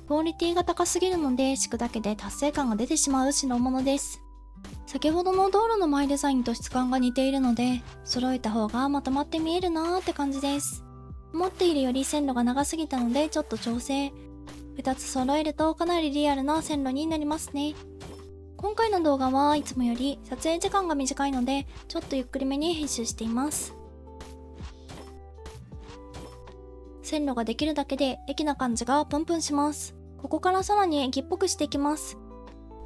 クオリティが高すぎるので敷くだけで達成感が出てしまう代物です。先ほどの道路のマイデザインと質感が似ているので、揃えた方がまとまって見えるなーって感じです。思っているより線路が長すぎたのでちょっと調整。2つ揃えるとかなりリアルな線路になりますね。今回の動画はいつもより撮影時間が短いので、ちょっとゆっくりめに編集しています。線路ができるだけで駅な感じがプンプンします。ここからさらに駅っぽくしていきます。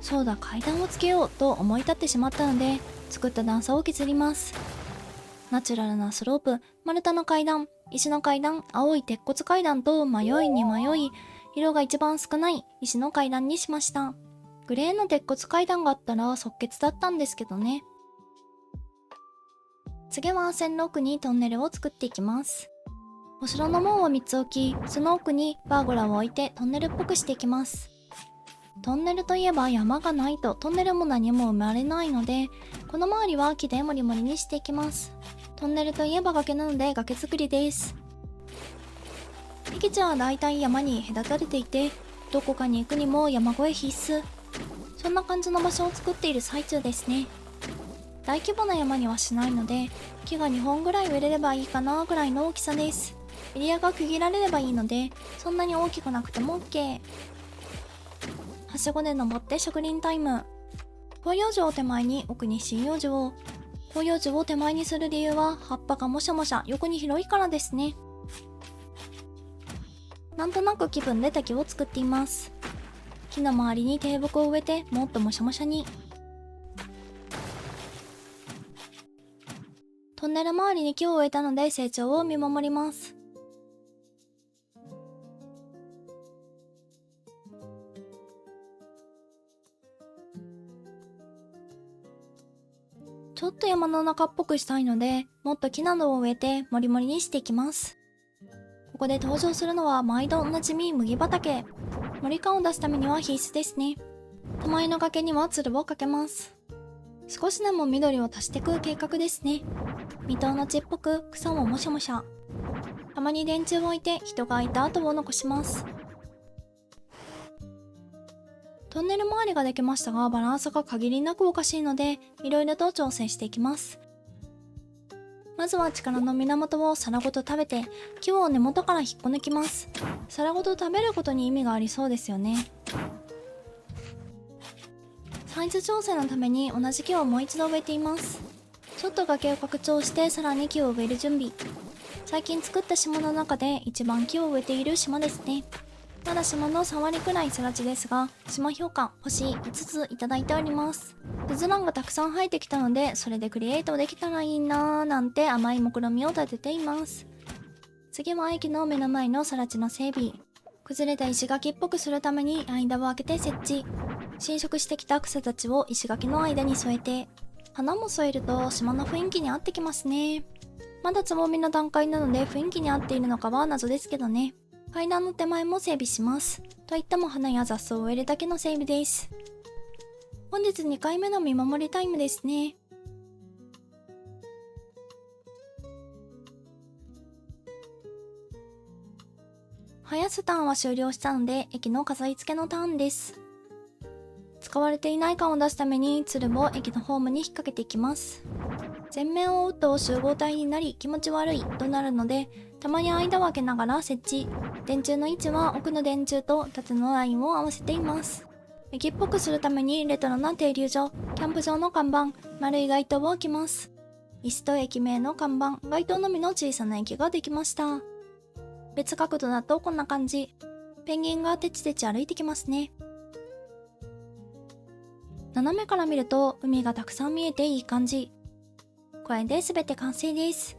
そうだ、階段をつけようと思い立ってしまったので、作った段差を削ります。ナチュラルなスロープ、丸太の階段、石の階段、青い鉄骨階段と迷いに迷い、色が一番少ない石の階段にしました。グレーの鉄骨階段があったら即決だったんですけどね。次は線路奥にトンネルを作っていきます。お城の門を3つ置き、その奥にバーゴラを置いてトンネルっぽくしていきます。トンネルといえば山がないとトンネルも何も生まれないので、この周りは木でモリモリにしていきます。トンネルといえば崖なので崖作りです。駅地はだいたい山に隔たれていて、どこかに行くにも山越え必須。そんな感じの場所を作っている最中ですね。大規模な山にはしないので、木が2本ぐらい植えれればいいかなぐらいの大きさです。エリアが区切られればいいので、そんなに大きくなくても OK。はしごで登って植林タイム。広葉樹を手前に奥に針葉樹を。広葉樹を手前にする理由は葉っぱがもしゃもしゃ横に広いからですね。なんとなく気分で滝を作っています。木の周りに低木を植えてもっともしゃもしゃに。トンネル周りに木を植えたので成長を見守ります。ちょっと山の中っぽくしたいので、もっと木などを植えてモリモリにしていきます。ここで登場するのは毎度おなじみ麦畑。森感を出すためには必須ですね。手前の崖にはつるをかけます。少しでも緑を足していく計画ですね。未踏の地っぽく草ももしゃもしゃ。たまに電柱を置いて人がいた跡を残します。トンネル周りができましたが、バランスが限りなくおかしいので、いろいろと調整していきます。まずは力の源を皿ごと食べて、木を根元から引っこ抜きます。皿ごと食べることに意味がありそうですよね。サイズ調整のために同じ木をもう一度植えています。ちょっと崖を拡張してさらに木を植える準備。最近作った島の中で一番木を植えている島ですね。まだ島の3割くらい育ちですが、島評価星5ついただいております。ルズランがたくさん生えてきたので、それでクリエイトできたらいいなーなんて甘い目論みを立てています。次は駅の目の前の更地の整備。崩れた石垣っぽくするために間を空けて設置。侵食してきた草たちを石垣の間に添えて、花も添えると島の雰囲気に合ってきますね。まだつぼみの段階なので雰囲気に合っているのかは謎ですけどね。階段の手前も整備します。といっても花や雑草を植えるだけの整備です。本日2回目の見守りタイムですね。生やすターンは終了したので、駅の飾り付けのターンです。使われていない感を出すためにつるを駅のホームに引っ掛けていきます。前面を追うと集合体になり気持ち悪いとなるので、たまに間を空けながら設置。電柱の位置は奥の電柱と縦のラインを合わせています。駅っぽくするためにレトロな停留所、キャンプ場の看板、丸い街灯を置きます。椅子と駅名の看板、街灯のみの小さな駅ができました。別角度だとこんな感じ。ペンギンがテチテチ歩いてきますね。斜めから見ると海がたくさん見えていい感じ。これで全て完成です。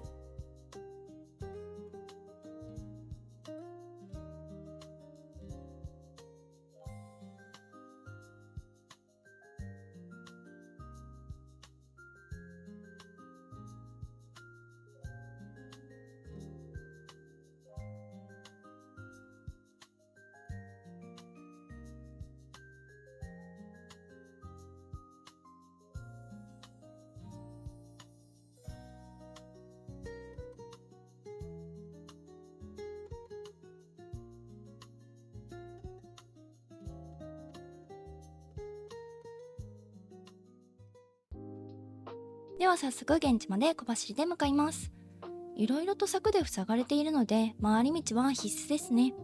では早速現地まで小走りで向かいます。いろいろと柵で塞がれているので回り道は必須ですね。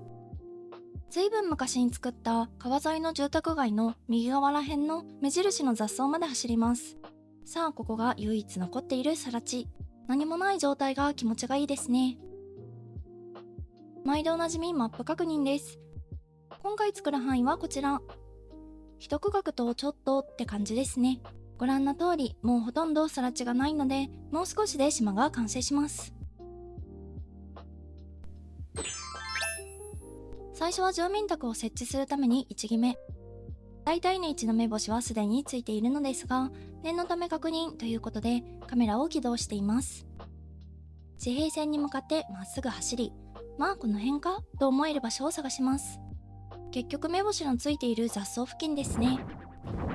ずいぶん昔に作った川沿いの住宅街の右側ら辺の目印の雑草まで走ります。さあ、ここが唯一残っている更地。何もない状態が気持ちがいいですね。毎度おなじみマップ確認です。今回作る範囲はこちら。一区画とちょっとって感じですね。ご覧の通り、もうほとんど更地がないので、もう少しで島が完成します。最初は住民宅を設置するために1決め。大体の位置の目星はすでについているのですが、念のため確認ということでカメラを起動しています。地平線に向かってまっすぐ走り、まあこの辺かと思える場所を探します。結局目星のついている雑草付近ですね。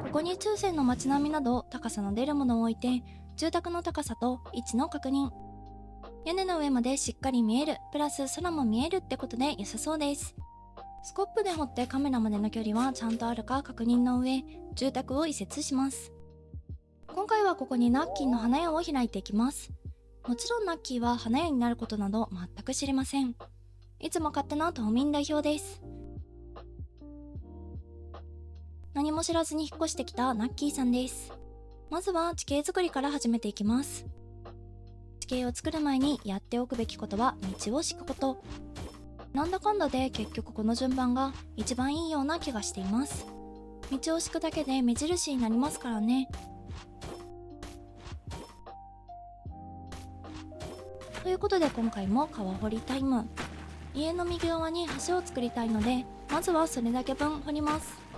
ここに中線の街並みなど高さの出るものを置いて、住宅の高さと位置の確認。屋根の上までしっかり見える、プラス空も見えるってことで良さそうです。スコップで掘ってカメラまでの距離はちゃんとあるか確認の上、住宅を移設します。今回はここにナッキーの花屋を開いていきます。もちろんナッキーは花屋になることなど全く知りません。いつも勝手な島民代表です。何も知らずに引っ越してきたナッキーさんです。まずは地形作りから始めていきます。地形を作る前にやっておくべきことは道を敷くこと。なんだかんだで結局この順番が一番いいような気がしています。道を敷くだけで目印になりますからね。ということで今回も川掘りタイム。家の右側に橋を作りたいので、まずはそれだけ分掘ります。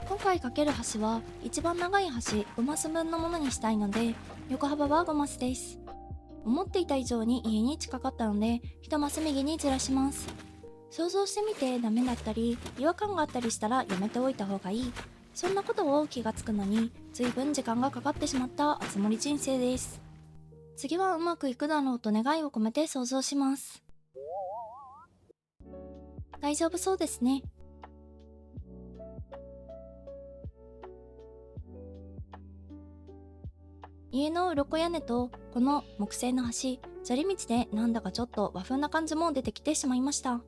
今回かける橋は一番長い橋5マス分のものにしたいので、横幅は5マスです。思っていた以上に家に近かったので1マス右にずらします。想像してみてダメだったり違和感があったりしたらやめておいた方がいい。そんなことを気がつくのに随分時間がかかってしまったあつ森人生です。次はうまくいくだろうと願いを込めて想像します。大丈夫そうですね。家の鱗屋根とこの木製の橋、砂利道でなんだかちょっと和風な感じも出てきてしまいました。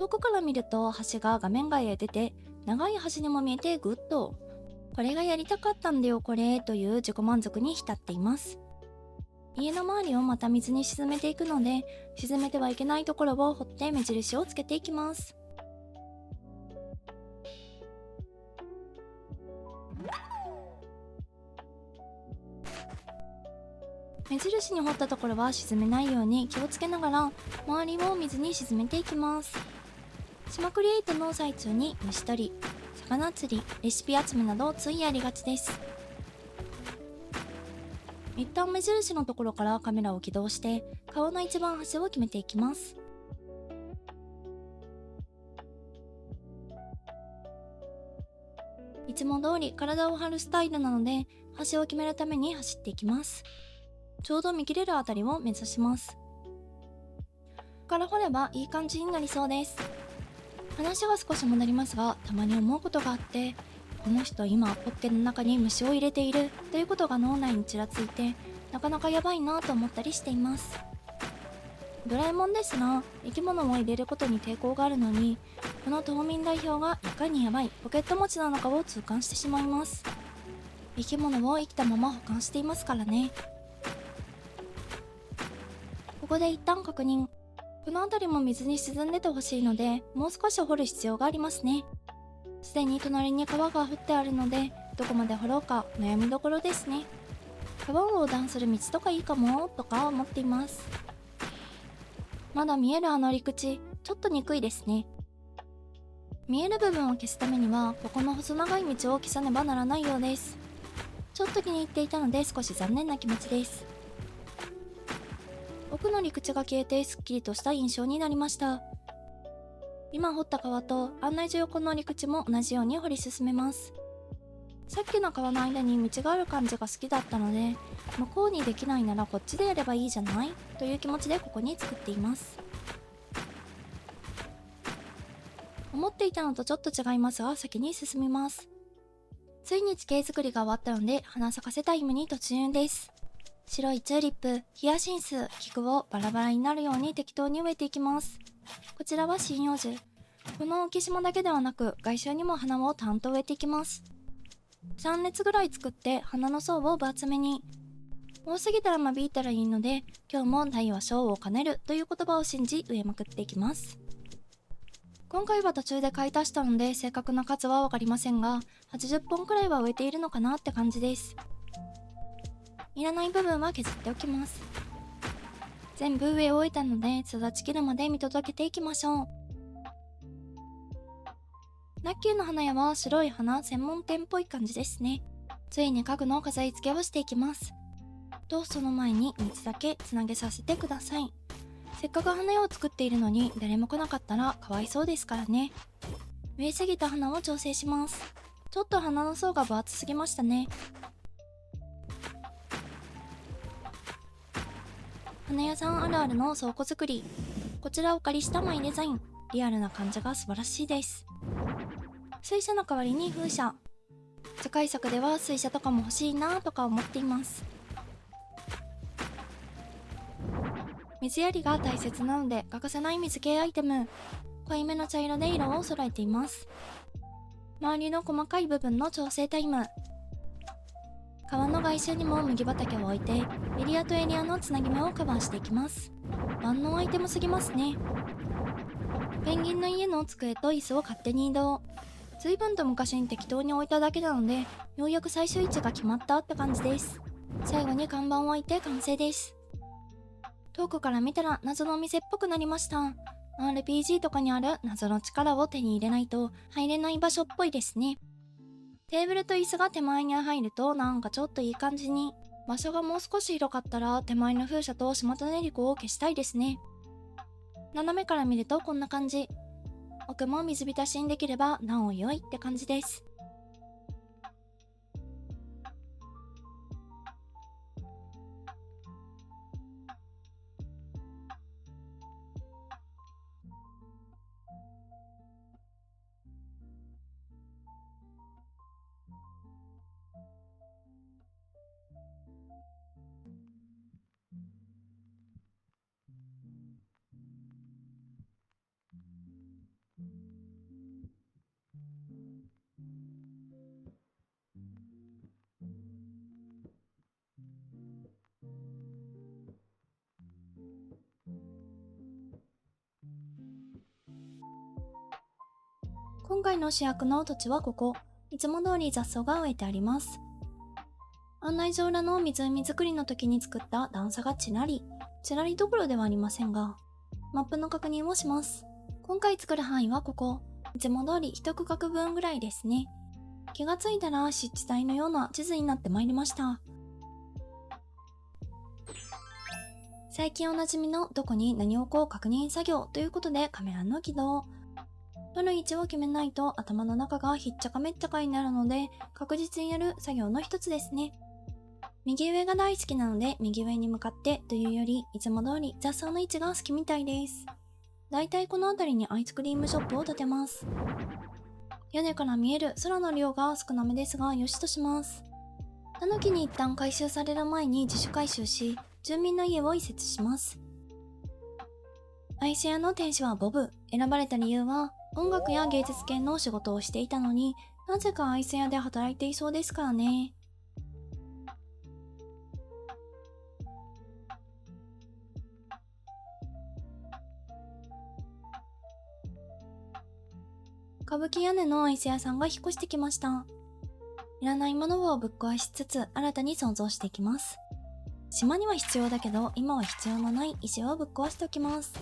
遠くから見ると橋が画面外へ出て、長い橋にも見えてグッド。これがやりたかったんだよこれという自己満足に浸っています。家の周りをまた水に沈めていくので、沈めてはいけないところを掘って目印をつけていきます。目印に掘ったところは沈めないように気をつけながら周りを水に沈めていきます。島クリエイトの最中に虫取り、魚釣り、レシピ集めなどついやりがちです。一旦目印のところからカメラを起動して川の一番端を決めていきます。いつも通り体を張るスタイルなので端を決めるために走っていきます。ちょうど見切れるあたりを目指します。ここから掘ればいい感じになりそうです。話は少し戻りますが、たまに思うことがあって、この人今ポッケの中に虫を入れているということが脳内にちらついて、なかなかやばいなと思ったりしています。ドラえもんですら生き物を入れることに抵抗があるのに、この島民代表がいかにやばいポケット持ちなのかを痛感してしまいます。生き物を生きたまま保管していますからね。ここで一旦確認。この辺りも水に沈んでてほしいので、もう少し掘る必要がありますね。すでに隣に川が掘ってあるので、どこまで掘ろうか悩みどころですね。川を横断する道とかいいかもとか思っています。まだ見えるあの陸地、ちょっと憎いですね。見える部分を消すためには、ここの細長い道を消さねばならないようです。ちょっと気に入っていたので少し残念な気持ちです。奥の陸地が消えてすっきりとした印象になりました。今掘った川と案内所横の陸地も同じように掘り進めます。さっきの川の間に道がある感じが好きだったので、向こうにできないならこっちでやればいいじゃないという気持ちでここに作っています。思っていたのとちょっと違いますが先に進みます。ついに地形作りが終わったので花咲かせタイムに突入です。白いチューリップ、ヒヤシンス、菊をバラバラになるように適当に植えていきます。こちらは針葉樹。この浮島だけではなく外周にも花をたんと植えていきます。3列ぐらい作って花の層を分厚めに。多すぎたら間引いたらいいので、今日も大は小を兼ねるという言葉を信じ植えまくっていきます。今回は途中で買い足したので正確な数はわかりませんが、80本くらいは植えているのかなって感じです。いらない部分は削っておきます。全部植え終えたので育ちきるまで見届けていきましょう。ラッキーの花屋は白い花専門店っぽい感じですね。ついに家具の飾り付けをしていきます。とその前に道だけつなげさせてください。せっかく花屋を作っているのに誰も来なかったらかわいそうですからね。植えすぎた花を調整します。ちょっと花の層が分厚すぎましたね。花屋さんあるあるの倉庫作り。こちらお借りしたマイデザイン。リアルな感じが素晴らしいです。水車の代わりに風車。次回作では水車とかも欲しいなとか思っています。水やりが大切なので欠かせない水系アイテム。濃いめの茶色で色を揃えています。周りの細かい部分の調整タイム。川の外周にも麦畑を置いてエリアとエリアのつなぎ目をカバーしていきます。万能アイテムすぎますね。ペンギンの家の机と椅子を勝手に移動。随分と昔に適当に置いただけなのでようやく最終位置が決まったって感じです。最後に看板を置いて完成です。遠くから見たら謎のお店っぽくなりました。RPG とかにある謎の力を手に入れないと入れない場所っぽいですね。テーブルと椅子が手前に入るとなんかちょっといい感じに。場所がもう少し広かったら手前の風車と島種リコを消したいですね。斜めから見るとこんな感じ。奥も水浸しにできればなお良いって感じです。今回の主役の土地はここ。いつも通り雑草が植えてあります。案内所裏の湖作りの時に作った段差がちらりどころではありませんが、マップの確認をします。今回作る範囲はここ。いつも通り一区画分ぐらいですね。気がついたら湿地帯のような地図になってまいりました。最近おなじみのどこに何を置こう確認作業ということでカメラの起動。取る位置を決めないと頭の中がひっちゃかめっちゃかになるので確実にやる作業の一つですね。右上が大好きなので右上に向かってというよりいつも通り雑草の位置が好きみたいです。だいたいこの辺りにアイスクリームショップを建てます。屋根から見える空の量が少なめですがよしとします。タヌキに一旦回収される前に自主回収し住民の家を移設します。アイス屋の店主はボブ。選ばれた理由は音楽や芸術系の仕事をしていたのになぜかアイス屋で働いていそうですからね。歌舞伎屋根のアイス屋さんが引っ越してきました。いらないものをぶっ壊しつつ新たに創造していきます。島には必要だけど今は必要のない石をぶっ壊しておきます。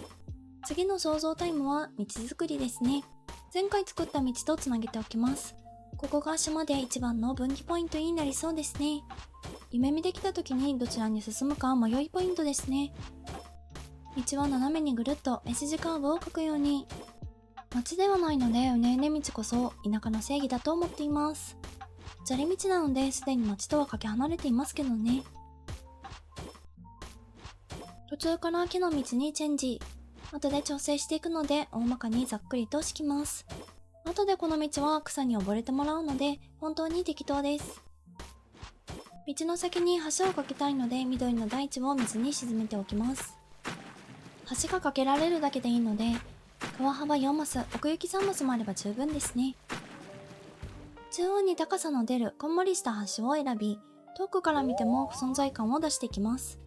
次の創造タイムは道作りですね。前回作った道とつなげておきます。ここが島で一番の分岐ポイントになりそうですね。夢見できた時にどちらに進むか迷いポイントですね。道は斜めにぐるっと S 字カーブを描くように。街ではないのでうねうね道こそ田舎の正義だと思っています。砂利道なのですでに街とはかけ離れていますけどね。途中から木の道にチェンジ。後で調整していくので大まかにざっくりと敷きます。後でこの道は草に溺れてもらうので本当に適当です。道の先に橋を架けたいので緑の大地を水に沈めておきます。橋が架けられるだけでいいので川幅4マス、奥行き3マスもあれば十分ですね。中央に高さの出るこんもりした端を選び、遠くから見ても存在感を出していきます。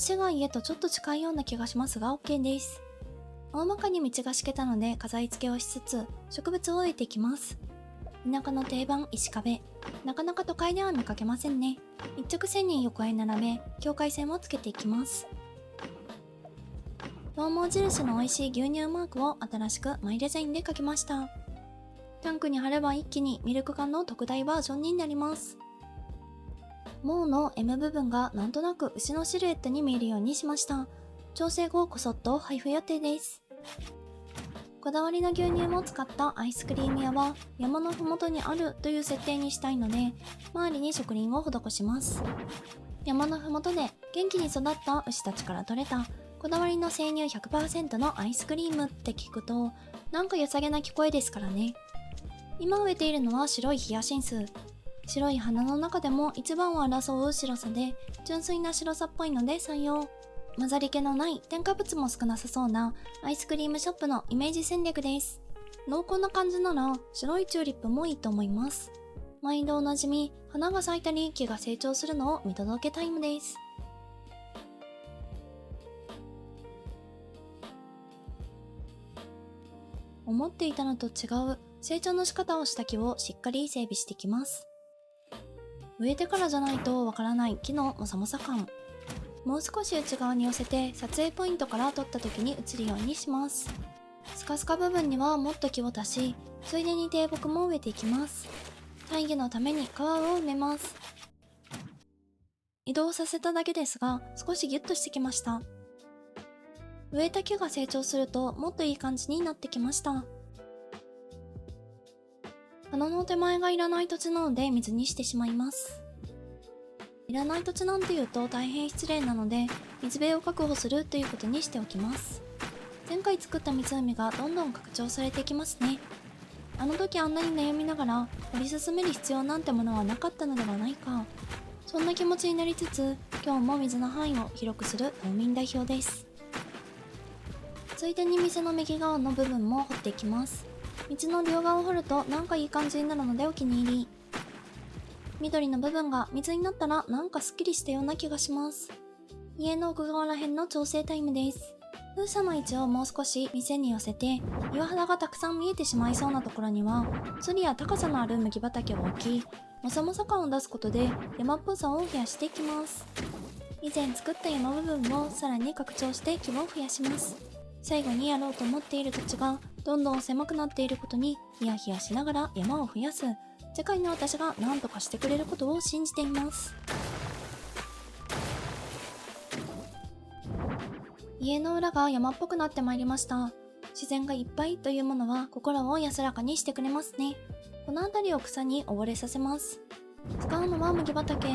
橋が家とちょっと近いような気がしますが OK です。大まかに道が敷けたので飾り付けをしつつ植物を植えていきます。田舎の定番石壁、なかなか都会では見かけませんね。一直線に横へ並べ境界線をつけていきます。羊毛印の美味しい牛乳マークを新しくマイデザインで描きました。タンクに貼れば一気にミルク缶の特大バージョンになります。毛の M 部分がなんとなく牛のシルエットに見えるようにしました。調整後こそっと配布予定です。こだわりの牛乳も使ったアイスクリーム屋は山のふもとにあるという設定にしたいので、周りに植林を施します。山のふもとで元気に育った牛たちから取れたこだわりの生乳 100% のアイスクリームって聞くと、なんか良さげな聞こえですからね。今植えているのは白いヒヤシンス。白い花の中でも一番を争う白さで、純粋な白さっぽいので採用。混ざり気のない添加物も少なさそうなアイスクリームショップのイメージ戦略です。濃厚な感じなら白いチューリップもいいと思います。毎度おなじみ、花が咲いたり木が成長するのを見届けタイムです。思っていたのと違う成長の仕方をした木をしっかり整備していきます。植えてからじゃないとわからない木のもさもさ感。もう少し内側に寄せて撮影ポイントから撮った時に映るようにします。スカスカ部分にはもっと木を足し、ついでに低木も植えていきます。大義のために皮を埋めます。移動させただけですが少しギュッとしてきました。植えた木が成長するともっといい感じになってきました。花の手前がいらない土地なので水にしてしまいます。いらない土地なんて言うと大変失礼なので、水辺を確保するということにしておきます。前回作った湖がどんどん拡張されていきますね。あの時あんなに悩みながら掘り進める必要なんてものはなかったのではないか。そんな気持ちになりつつ、今日も水の範囲を広くする農民代表です。ついでに店の右側の部分も掘っていきます。道の両側を掘るとなんかいい感じになるのでお気に入り。緑の部分が水になったらなんかすっきりしたような気がします。家の奥側ら辺の調整タイムです。風車の位置をもう少し店に寄せて、岩肌がたくさん見えてしまいそうなところには釣りや高さのある麦畑を置き、もさもさ感を出すことで山っぽさを増やしていきます。以前作った山部分をさらに拡張して木を増やします。最後にやろうと思っている土地がどんどん狭くなっていることにヒヤヒヤしながら山を増やす、世界の私が何とかしてくれることを信じています。家の裏が山っぽくなってまいりました。自然がいっぱいというものは心を安らかにしてくれますね。この辺りを草に溺れさせます。使うのは麦畑。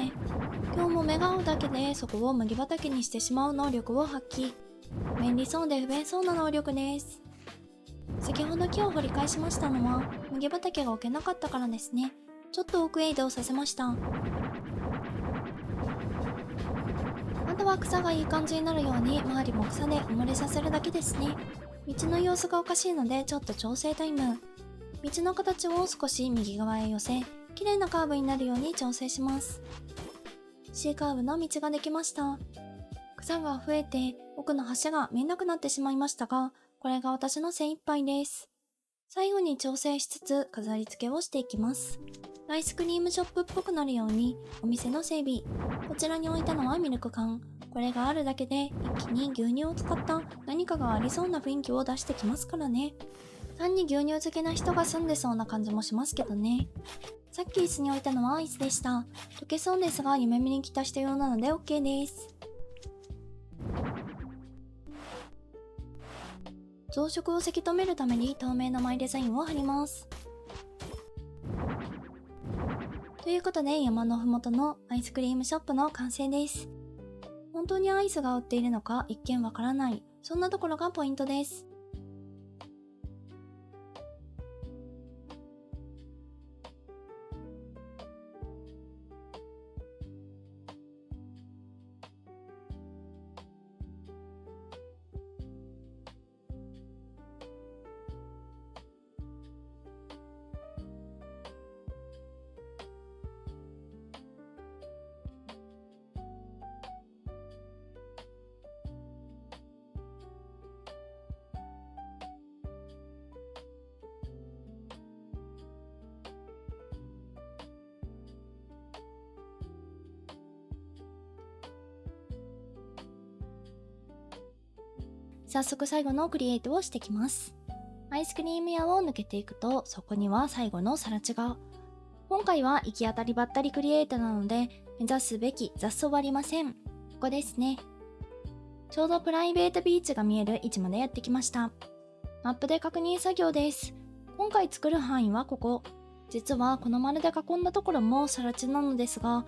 今日も目が合うだけでそこを麦畑にしてしまう能力を発揮。便利そうで不便そうな能力です。先ほど木を掘り返しましたのは麦畑が置けなかったからですね。ちょっと奥へ移動させました。あとは草がいい感じになるように周りも草で埋もれさせるだけですね。道の様子がおかしいのでちょっと調整タイム。道の形を少し右側へ寄せ、綺麗なカーブになるように調整します。C カーブの道ができました。草が増えて奥の橋が見えなくなってしまいましたが、これが私の精一杯です。最後に調整しつつ飾り付けをしていきます。アイスクリームショップっぽくなるようにお店の整備。こちらに置いたのはミルク缶。これがあるだけで一気に牛乳を使った何かがありそうな雰囲気を出してきますからね。単に牛乳漬けな人が住んでそうな感じもしますけどね。さっき椅子に置いたのはアイスでした。溶けそうですが夢見に来た人用なので OK です。増殖をせき止めるために透明なマイデザインを貼ります。ということで山のふもとのアイスクリームショップの完成です。本当にアイスが売っているのか一見わからない、そんなところがポイントです。早速最後のクリエイトをしてきます。アイスクリーム屋を抜けていくと、そこには最後の更地が。今回は行き当たりばったりクリエイトなので、目指すべき雑草はありません。ここですね。ちょうどプライベートビーチが見える位置までやってきました。マップで確認作業です。今回作る範囲はここ。実はこの丸で囲んだところも更地なのですが、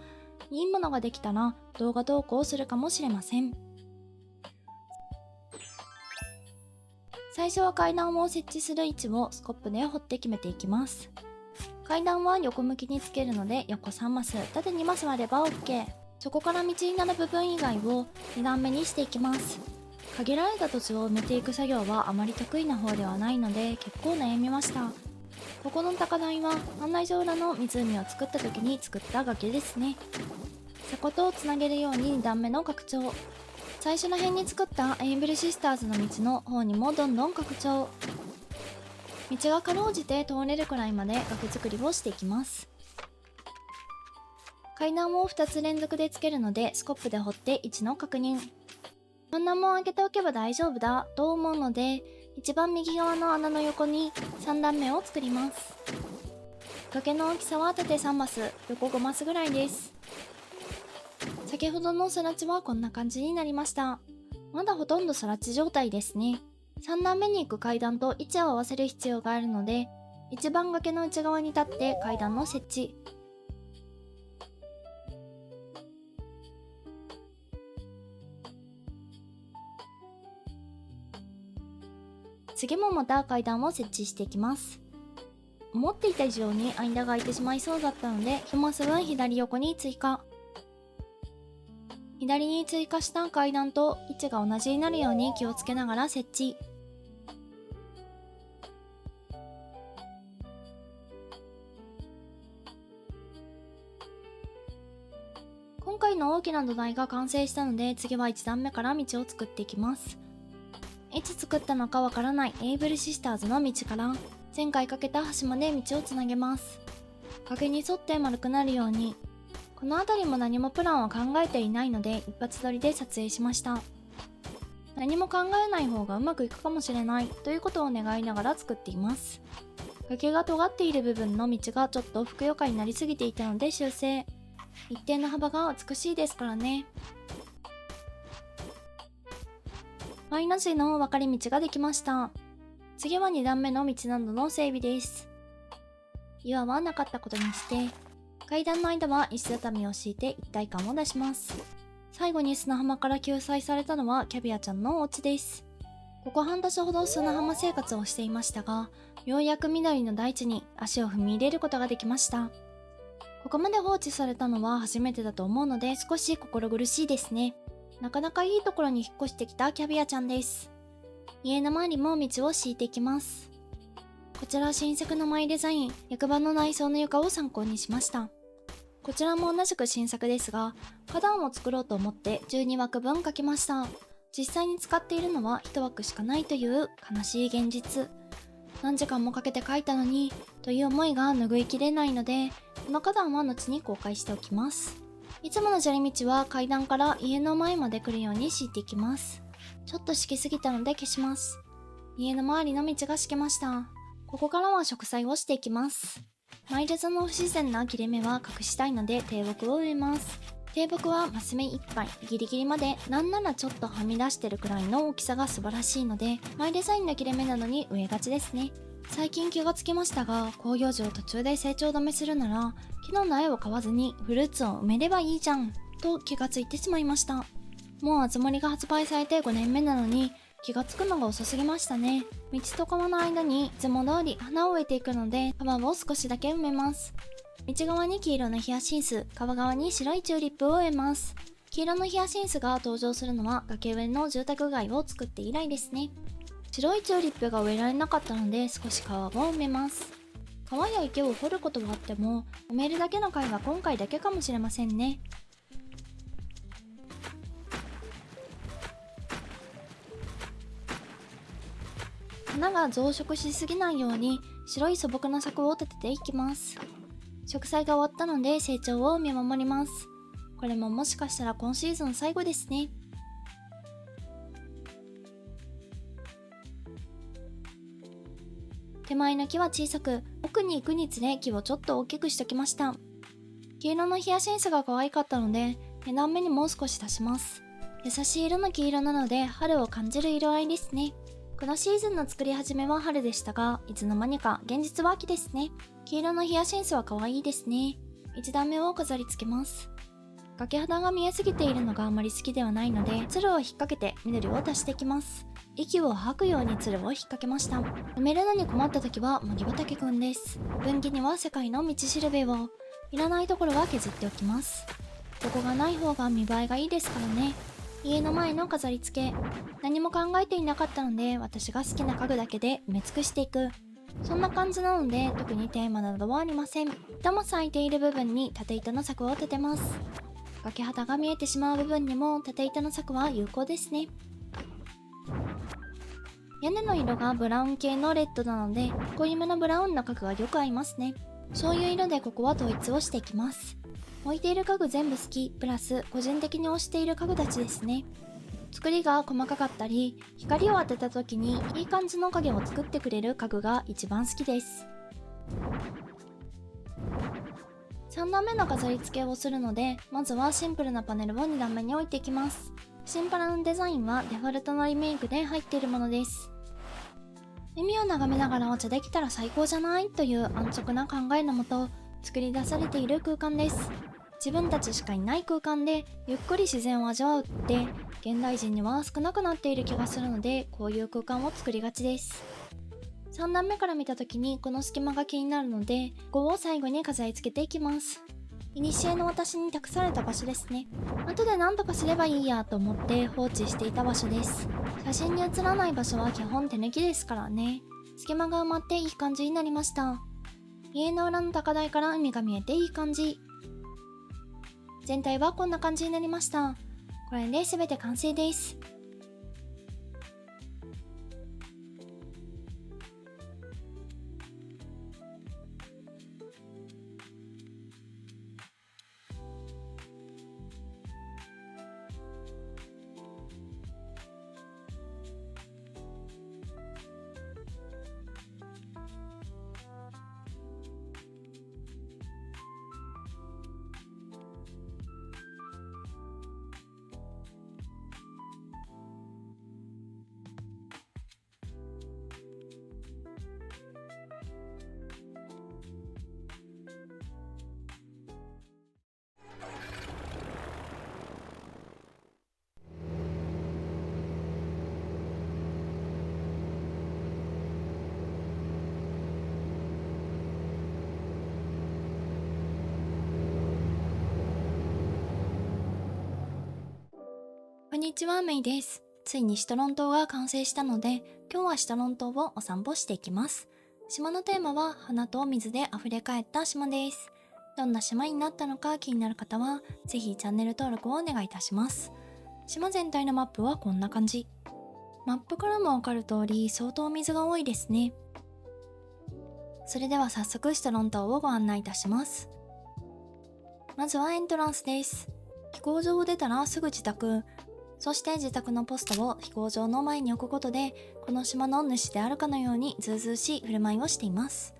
いいものができたら動画投稿するかもしれません。最初は階段を設置する位置をスコップで掘って決めていきます。階段は横向きにつけるので横3マス、縦2マスあれば OK。そこから道になる部分以外を2段目にしていきます。限られた土地を埋めていく作業はあまり得意な方ではないので結構悩みました。ここの高台は案内所裏の湖を作った時に作った崖ですね。そことつなげるように2段目の拡張。最初の辺に作ったエイブルシスターズの道の方にもどんどん拡張。道がかろうじて通れるくらいまで崖作りをしていきます。階段を2つ連続でつけるのでスコップで掘って位置の確認。こんなもん開けておけば大丈夫だと思うので、一番右側の穴の横に3段目を作ります。崖の大きさは縦3マス、横5マスぐらいです。先ほどの更地はこんな感じになりました。まだほとんど更地状態ですね。3段目に行く階段と位置を合わせる必要があるので、一番崖の内側に立って階段の設置。次もまた階段を設置していきます。思っていた以上に間が空いてしまいそうだったので、ひも数分左横に追加。左に追加した階段と位置が同じになるように気をつけながら設置。今回の大きな土台が完成したので、次は1段目から道を作っていきます。いつ作ったのかわからないエイブルシスターズの道から前回かけた橋まで道をつなげます。崖に沿って丸くなるように。この辺りも何もプランを考えていないので一発撮りで撮影しました。何も考えない方がうまくいくかもしれないということを願いながら作っています。崖が尖っている部分の道がちょっとふくよかになりすぎていたので修正。一定の幅が美しいですからね。Y の字の分かれ道ができました。次は2段目の道などの整備です。岩はなかったことにして、階段の間は石畳を敷いて一体感を出します。最後に砂浜から救済されたのはキャビアちゃんのお家です。ここ半年ほど砂浜生活をしていましたが、ようやく緑の大地に足を踏み入れることができました。ここまで放置されたのは初めてだと思うので少し心苦しいですね。なかなかいいところに引っ越してきたキャビアちゃんです。家の周りも道を敷いていきます。こちら新作のマイデザイン、役場の内装の床を参考にしました。こちらも同じく新作ですが、花壇を作ろうと思って12枠分描きました。実際に使っているのは1枠しかないという悲しい現実。何時間もかけて描いたのにという思いが拭いきれないので、この花壇は後に公開しておきます。いつもの砂利道は階段から家の前まで来るように敷いていきます。ちょっと敷きすぎたので消します。家の周りの道が敷けました。ここからは植栽をしていきます。マイルズの不自然な切れ目は隠したいので低木を植えます。低木はマス目いっぱいギリギリまで、なんならちょっとはみ出してるくらいの大きさが素晴らしいので、マイデザインの切れ目なのに植えがちですね。最近気がつきましたが、広葉樹を途中で成長止めするなら木の苗を買わずにフルーツを埋めればいいじゃんと気がついてしまいました。もうあつ森が発売されて5年目なのに気がつくのが遅すぎましたね。道と川の間にいつも通り花を植えていくので、川を少しだけ埋めます。道側に黄色のヒヤシンス、川側に白いチューリップを植えます。黄色のヒヤシンスが登場するのは崖上の住宅街を作って以来ですね。白いチューリップが植えられなかったので少し川を埋めます。川や池を掘ることはあっても埋めるだけの回は今回だけかもしれませんね。花が増殖しすぎないように白い素朴な柵を立てていきます。植栽が終わったので成長を見守ります。これももしかしたら今シーズン最後ですね。手前の木は小さく、奥に行くにつれ木をちょっと大きくしときました。黄色のヒヤシンスが可愛かったので、2段目にもう少し足します。優しい色の黄色なので春を感じる色合いですね。このシーズンの作り始めは春でしたが、いつの間にか現実は秋ですね。黄色のヒヤシンスは可愛いですね。1段目を飾り付けます。崖肌が見えすぎているのがあまり好きではないので、つるを引っ掛けて緑を足していきます。息を吐くようにつるを引っ掛けました。埋めるのに困った時は森畑くんです。分岐には世界の道しるべを。いらないところは削っておきます。ここがない方が見栄えがいいですからね。家の前の飾り付け。何も考えていなかったので、私が好きな家具だけで埋め尽くしていく。そんな感じなので、特にテーマなどはありません。糸も咲いている部分に縦糸の柵を立てます。崖肌が見えてしまう部分にも縦糸の柵は有効ですね。屋根の色がブラウン系のレッドなので、濃いめのブラウンの家具がよく合いますね。そういう色でここは統一をしていきます。置いている家具全部好き、プラス個人的に推している家具たちですね。作りが細かかったり、光を当てた時にいい感じの影を作ってくれる家具が一番好きです。3段目の飾り付けをするので、まずはシンプルなパネルを2段目に置いていきます。シンパラのデザインはデフォルトのリメイクで入っているものです。海を眺めながらお茶できたら最高じゃないという安直な考えのもと作り出されている空間です。自分たちしかいない空間でゆっくり自然を味わうって現代人には少なくなっている気がするので、こういう空間を作りがちです。3段目から見た時にこの隙間が気になるので、ここを最後に飾り付けていきます。古の私に託された場所ですね。後で何とかすればいいやと思って放置していた場所です。写真に写らない場所は基本手抜きですからね。隙間が埋まっていい感じになりました。家の裏の高台から海が見えていい感じ。全体はこんな感じになりました。これで全て完成です。こんにちは、メイです。ついにシトロン島が完成したので、今日はシトロン島をお散歩していきます。島のテーマは花と水で溢れ返った島です。どんな島になったのか気になる方は、ぜひチャンネル登録をお願いいたします。島全体のマップはこんな感じ。マップからもわかる通り、相当水が多いですね。それでは早速シトロン島をご案内いたします。まずはエントランスです。飛行場を出たらすぐ自宅。そして自宅のポストを飛行場の前に置くことで、この島の主であるかのようにずうずうしい振る舞いをしています。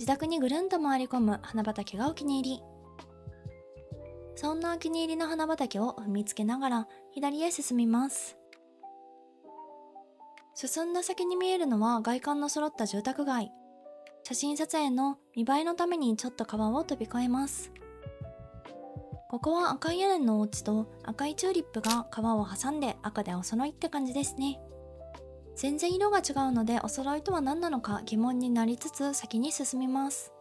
自宅にぐるんと回り込む花畑がお気に入り。そんなお気に入りの花畑を踏みつけながら左へ進みます。進んだ先に見えるのは外観の揃った住宅街。写真撮影の見栄えのためにちょっと川を飛び越えます。ここは赤い屋根のお家と赤いチューリップが川を挟んで赤でお揃いって感じですね。全然色が違うのでお揃いとは何なのか疑問になりつつ先に進みます。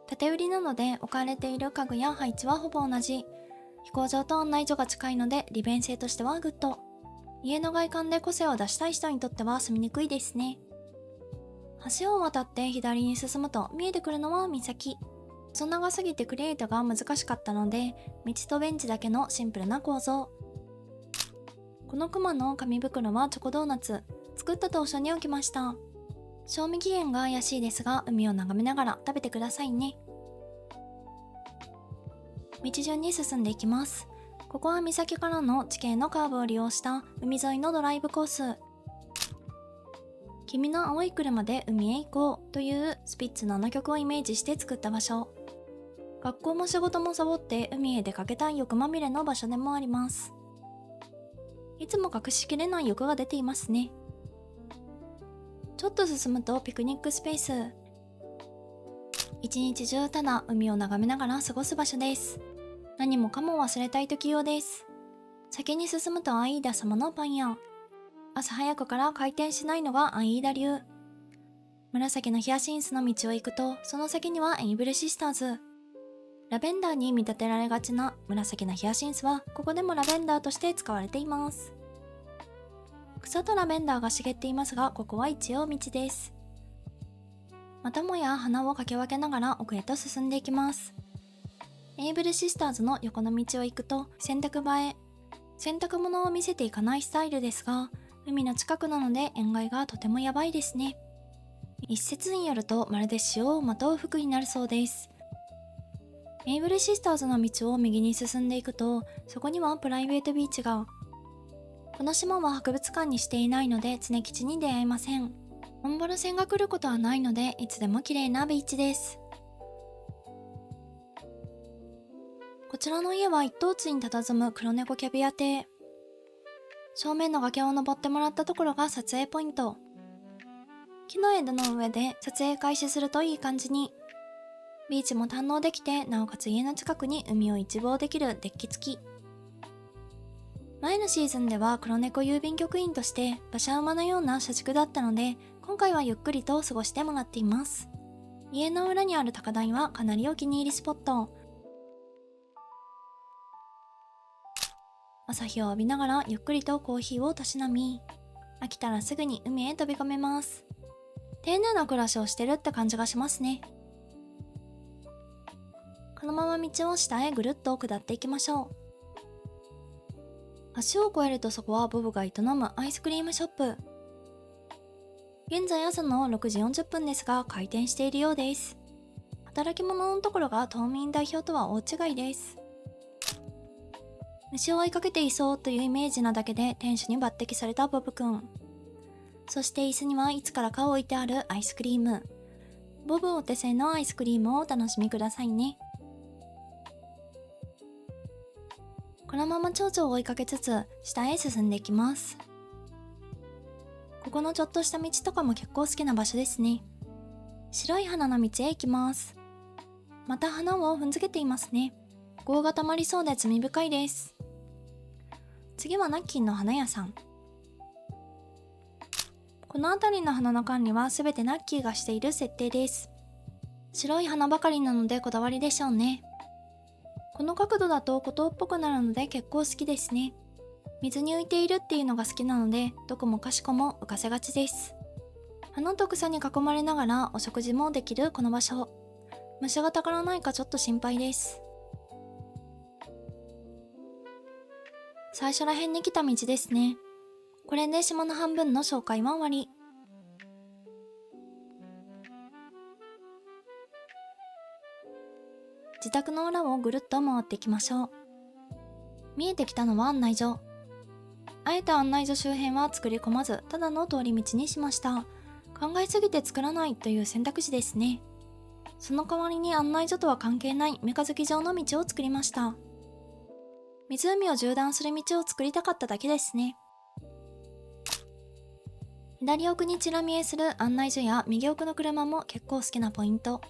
縦売りなので置かれている家具や配置はほぼ同じ。飛行場と案内所が近いので利便性としてはグッド。家の外観で個性を出したい人にとっては住みにくいですね。橋を渡って左に進むと見えてくるのは岬。細長すぎてクリエイトが難しかったので、道とベンチだけのシンプルな構造。このクマの紙袋はチョコドーナツ。作った当初に置きました。賞味期限が怪しいですが、海を眺めながら食べてくださいね。道順に進んでいきます。ここは岬からの地形のカーブを利用した海沿いのドライブコース。君の青い車で海へ行こうというスピッツのあの曲をイメージして作った場所。学校も仕事もサボって海へ出かけたい欲まみれの場所でもあります。いつも隠しきれない欲が出ていますね。ちょっと進むとピクニックスペース。一日中ただ海を眺めながら過ごす場所です。何もかも忘れたい時用です。先に進むとアイーダ様のパン屋。朝早くから開店しないのがアイーダ流。紫のヒヤシンスの道を行くと、その先にはエイブルシスターズ。ラベンダーに見立てられがちな紫のヒヤシンスは、ここでもラベンダーとして使われています。草とラベンダーが茂っていますが、ここは一応道です。またもや花をかけ分けながら奥へと進んでいきます。エイブルシスターズの横の道を行くと洗濯場へ。洗濯物を見せていかないスタイルですが、海の近くなので塩害がとてもやばいですね。一説によるとまるで潮をまとう服になるそうです。エイブルシスターズの道を右に進んでいくと、そこにはプライベートビーチが。この島は博物館にしていないので常吉に出会えません。オンボロ船が来ることはないので、いつでも綺麗なビーチです。こちらの家は一等地に佇む黒猫キャビア邸。正面の崖を登ってもらったところが撮影ポイント。木の枝の上で撮影開始するといい感じに。ビーチも堪能できて、なおかつ家の近くに海を一望できるデッキ付き。前のシーズンでは黒猫郵便局員として馬車馬のような社畜だったので、今回はゆっくりと過ごしてもらっています。家の裏にある高台はかなりお気に入りスポット。朝日を浴びながらゆっくりとコーヒーをたしなみ、飽きたらすぐに海へ飛び込めます。丁寧な暮らしをしてるって感じがしますね。このまま道を下へぐるっと下っていきましょう。橋を越えるとそこはボブが営むアイスクリームショップ。現在朝の6時40分ですが開店しているようです。働き者のところが島民代表とは大違いです。虫を追いかけていそうというイメージなだけで店主に抜擢されたボブくん。そして椅子にはいつからか置いてあるアイスクリーム。ボブお手製のアイスクリームをお楽しみくださいね。このまま蝶々を追いかけつつ下へ進んでいきます。ここのちょっとした道とかも結構好きな場所ですね。白い花の道へ行きます。また花を踏んづけていますね。業がたまりそうで罪深いです。次はナッキンの花屋さん。この辺りの花の管理は全てナッキーがしている設定です。白い花ばかりなのでこだわりでしょうね。この角度だと孤島っぽくなるので結構好きですね。水に浮いているっていうのが好きなので、どこもかしこも浮かせがちです。花と草に囲まれながらお食事もできるこの場所。虫がたからないかちょっと心配です。最初ら辺に来た道ですね。これで島の半分の紹介は終わり。自宅の裏をぐるっと回っていきましょう。見えてきたのは案内所。あえて案内所周辺は作り込まず、ただの通り道にしました。考えすぎて作らないという選択肢ですね。その代わりに案内所とは関係ないメカ好き状の道を作りました。湖を縦断する道を作りたかっただけですね。左奥にちら見えする案内所や右奥の車も結構好きなポイント。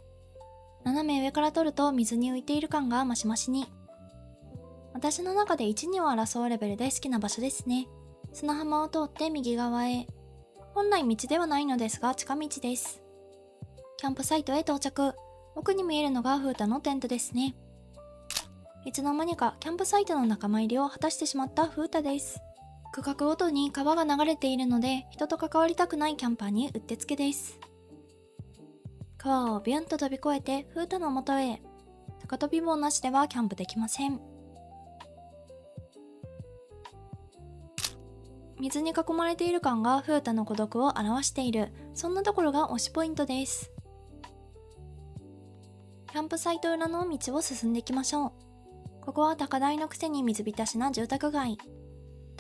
斜め上から撮ると水に浮いている感がマシマシに。私の中で1、2を争うレベルで好きな場所ですね。砂浜を通って右側へ。本来道ではないのですが近道です。キャンプサイトへ到着。奥に見えるのが風太のテントですね。いつの間にかキャンプサイトの仲間入りを果たしてしまった風太です。区画ごとに川が流れているので、人と関わりたくないキャンパーにうってつけです。川をビュンと飛び越えて風太の元へ。高飛び棒なしではキャンプできません。水に囲まれている感が風太の孤独を表している、そんなところが推しポイントです。キャンプサイト裏の道を進んでいきましょう。ここは高台のくせに水浸しな住宅街。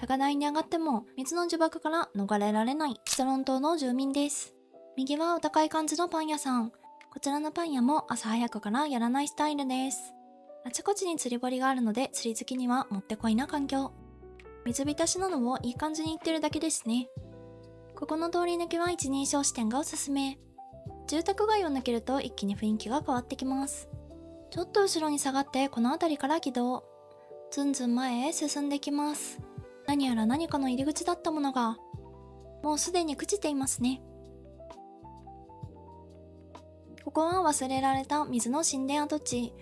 高台に上がっても水の呪縛から逃れられないシトロン島の住民です。右はお高い感じのパン屋さん。こちらのパン屋も朝早くからやらないスタイルです。あちこちに釣り堀があるので釣り好きにはもってこいな環境。水浸しなのをいい感じに言ってるだけですね。ここの通り抜けは一人称視点がおすすめ。住宅街を抜けると一気に雰囲気が変わってきます。ちょっと後ろに下がってこの辺りから起動。ずんずん前へ進んできます。何やら何かの入り口だったものが、もうすでに朽ちていますね。ここは忘れられた水の神殿跡地。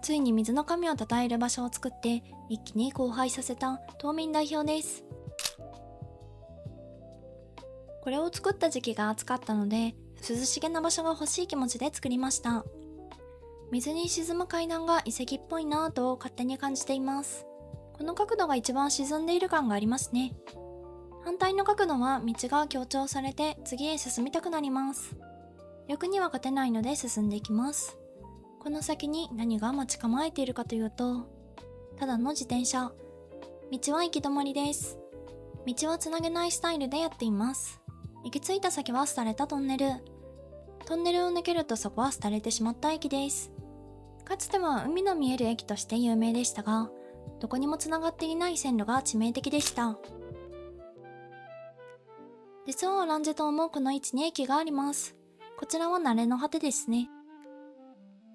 ついに水の神を称える場所を作って一気に荒廃させた島民代表です。これを作った時期が暑かったので涼しげな場所が欲しい気持ちで作りました。水に沈む階段が遺跡っぽいなぁと勝手に感じています。この角度が一番沈んでいる感がありますね。反対の角度は道が強調されて次へ進みたくなります。欲には勝てないので進んでいきます。この先に何が待ち構えているかというと、ただの自転車。道は行き止まりです。道はつなげないスタイルでやっています。行き着いた先は廃れたトンネル。トンネルを抜けるとそこは廃れてしまった駅です。かつては海の見える駅として有名でしたが、どこにもつながっていない線路が致命的でした。実はオランジェ島もこの位置に駅があります。こちらは慣れの果てですね。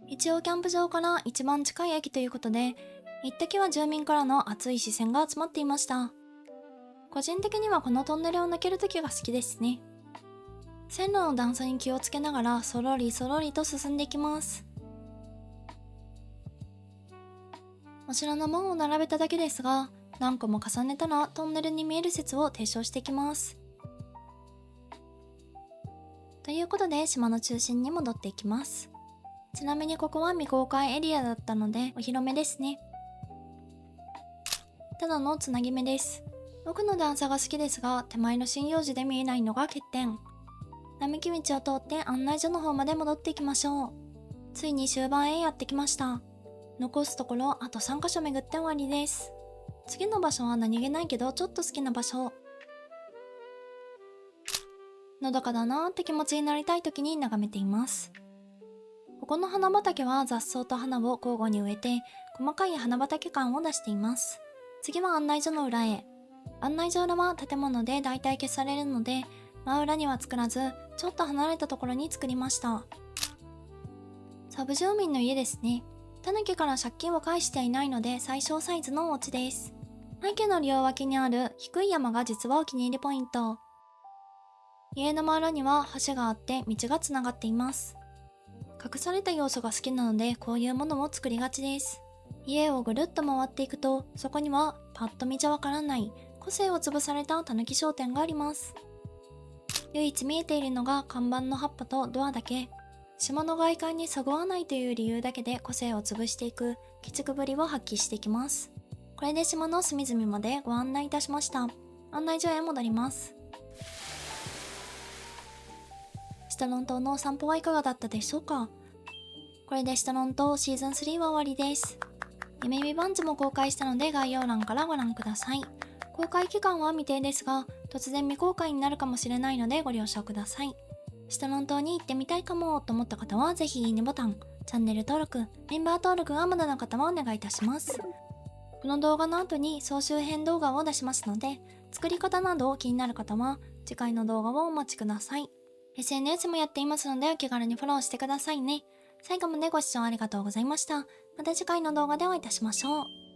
一応キャンプ場から一番近い駅ということで、一時は住民からの熱い視線が集まっていました。個人的にはこのトンネルを抜ける時が好きですね。線路の段差に気をつけながらそろりそろりと進んでいきます。お城の門を並べただけですが、何個も重ねたらトンネルに見える説を提唱していきます。ということで島の中心に戻っていきます。ちなみにここは未公開エリアだったのでお披露目ですね。ただのつなぎ目です。奥の段差が好きですが、手前の針葉樹で見えないのが欠点。並木道を通って案内所の方まで戻っていきましょう。ついに終盤へやってきました。残すところあと3カ所巡って終わりです。次の場所は何気ないけどちょっと好きな場所。のどかだなーって気持ちになりたい時に眺めています。ここの花畑は雑草と花を交互に植えて細かい花畑感を出しています。次は案内所の裏へ。案内所裏は建物で大体消されるので真裏には作らずちょっと離れたところに作りました。サブ住民の家ですね。タヌキから借金を返していないので最小サイズのお家です。背景の両脇にある低い山が実はお気に入りポイント。家の周りには橋があって道がつながっています。隠された要素が好きなのでこういうものを作りがちです。家をぐるっと回っていくとそこにはパッと見じゃわからない個性を潰されたたぬき商店があります。唯一見えているのが看板の葉っぱとドアだけ。島の外観にそぐわないという理由だけで個性を潰していく鬼畜ぶりを発揮していきます。これで島の隅々までご案内いたしました。案内所へ戻ります。シトロン島のお散歩はいかがだったでしょうか。これでシトロン島シーズン3は終わりです。夢見バンズも公開したので概要欄からご覧ください。公開期間は未定ですが、突然未公開になるかもしれないのでご了承ください。シトロン島に行ってみたいかもと思った方はぜひいいねボタン、チャンネル登録、メンバー登録がまだの方はお願いいたします。この動画の後に総集編動画を出しますので、作り方など気になる方は次回の動画をお待ちください。SNS もやっていますのでお気軽にフォローしてくださいね。最後までご視聴ありがとうございました。また次回の動画でお会いいたしましょう。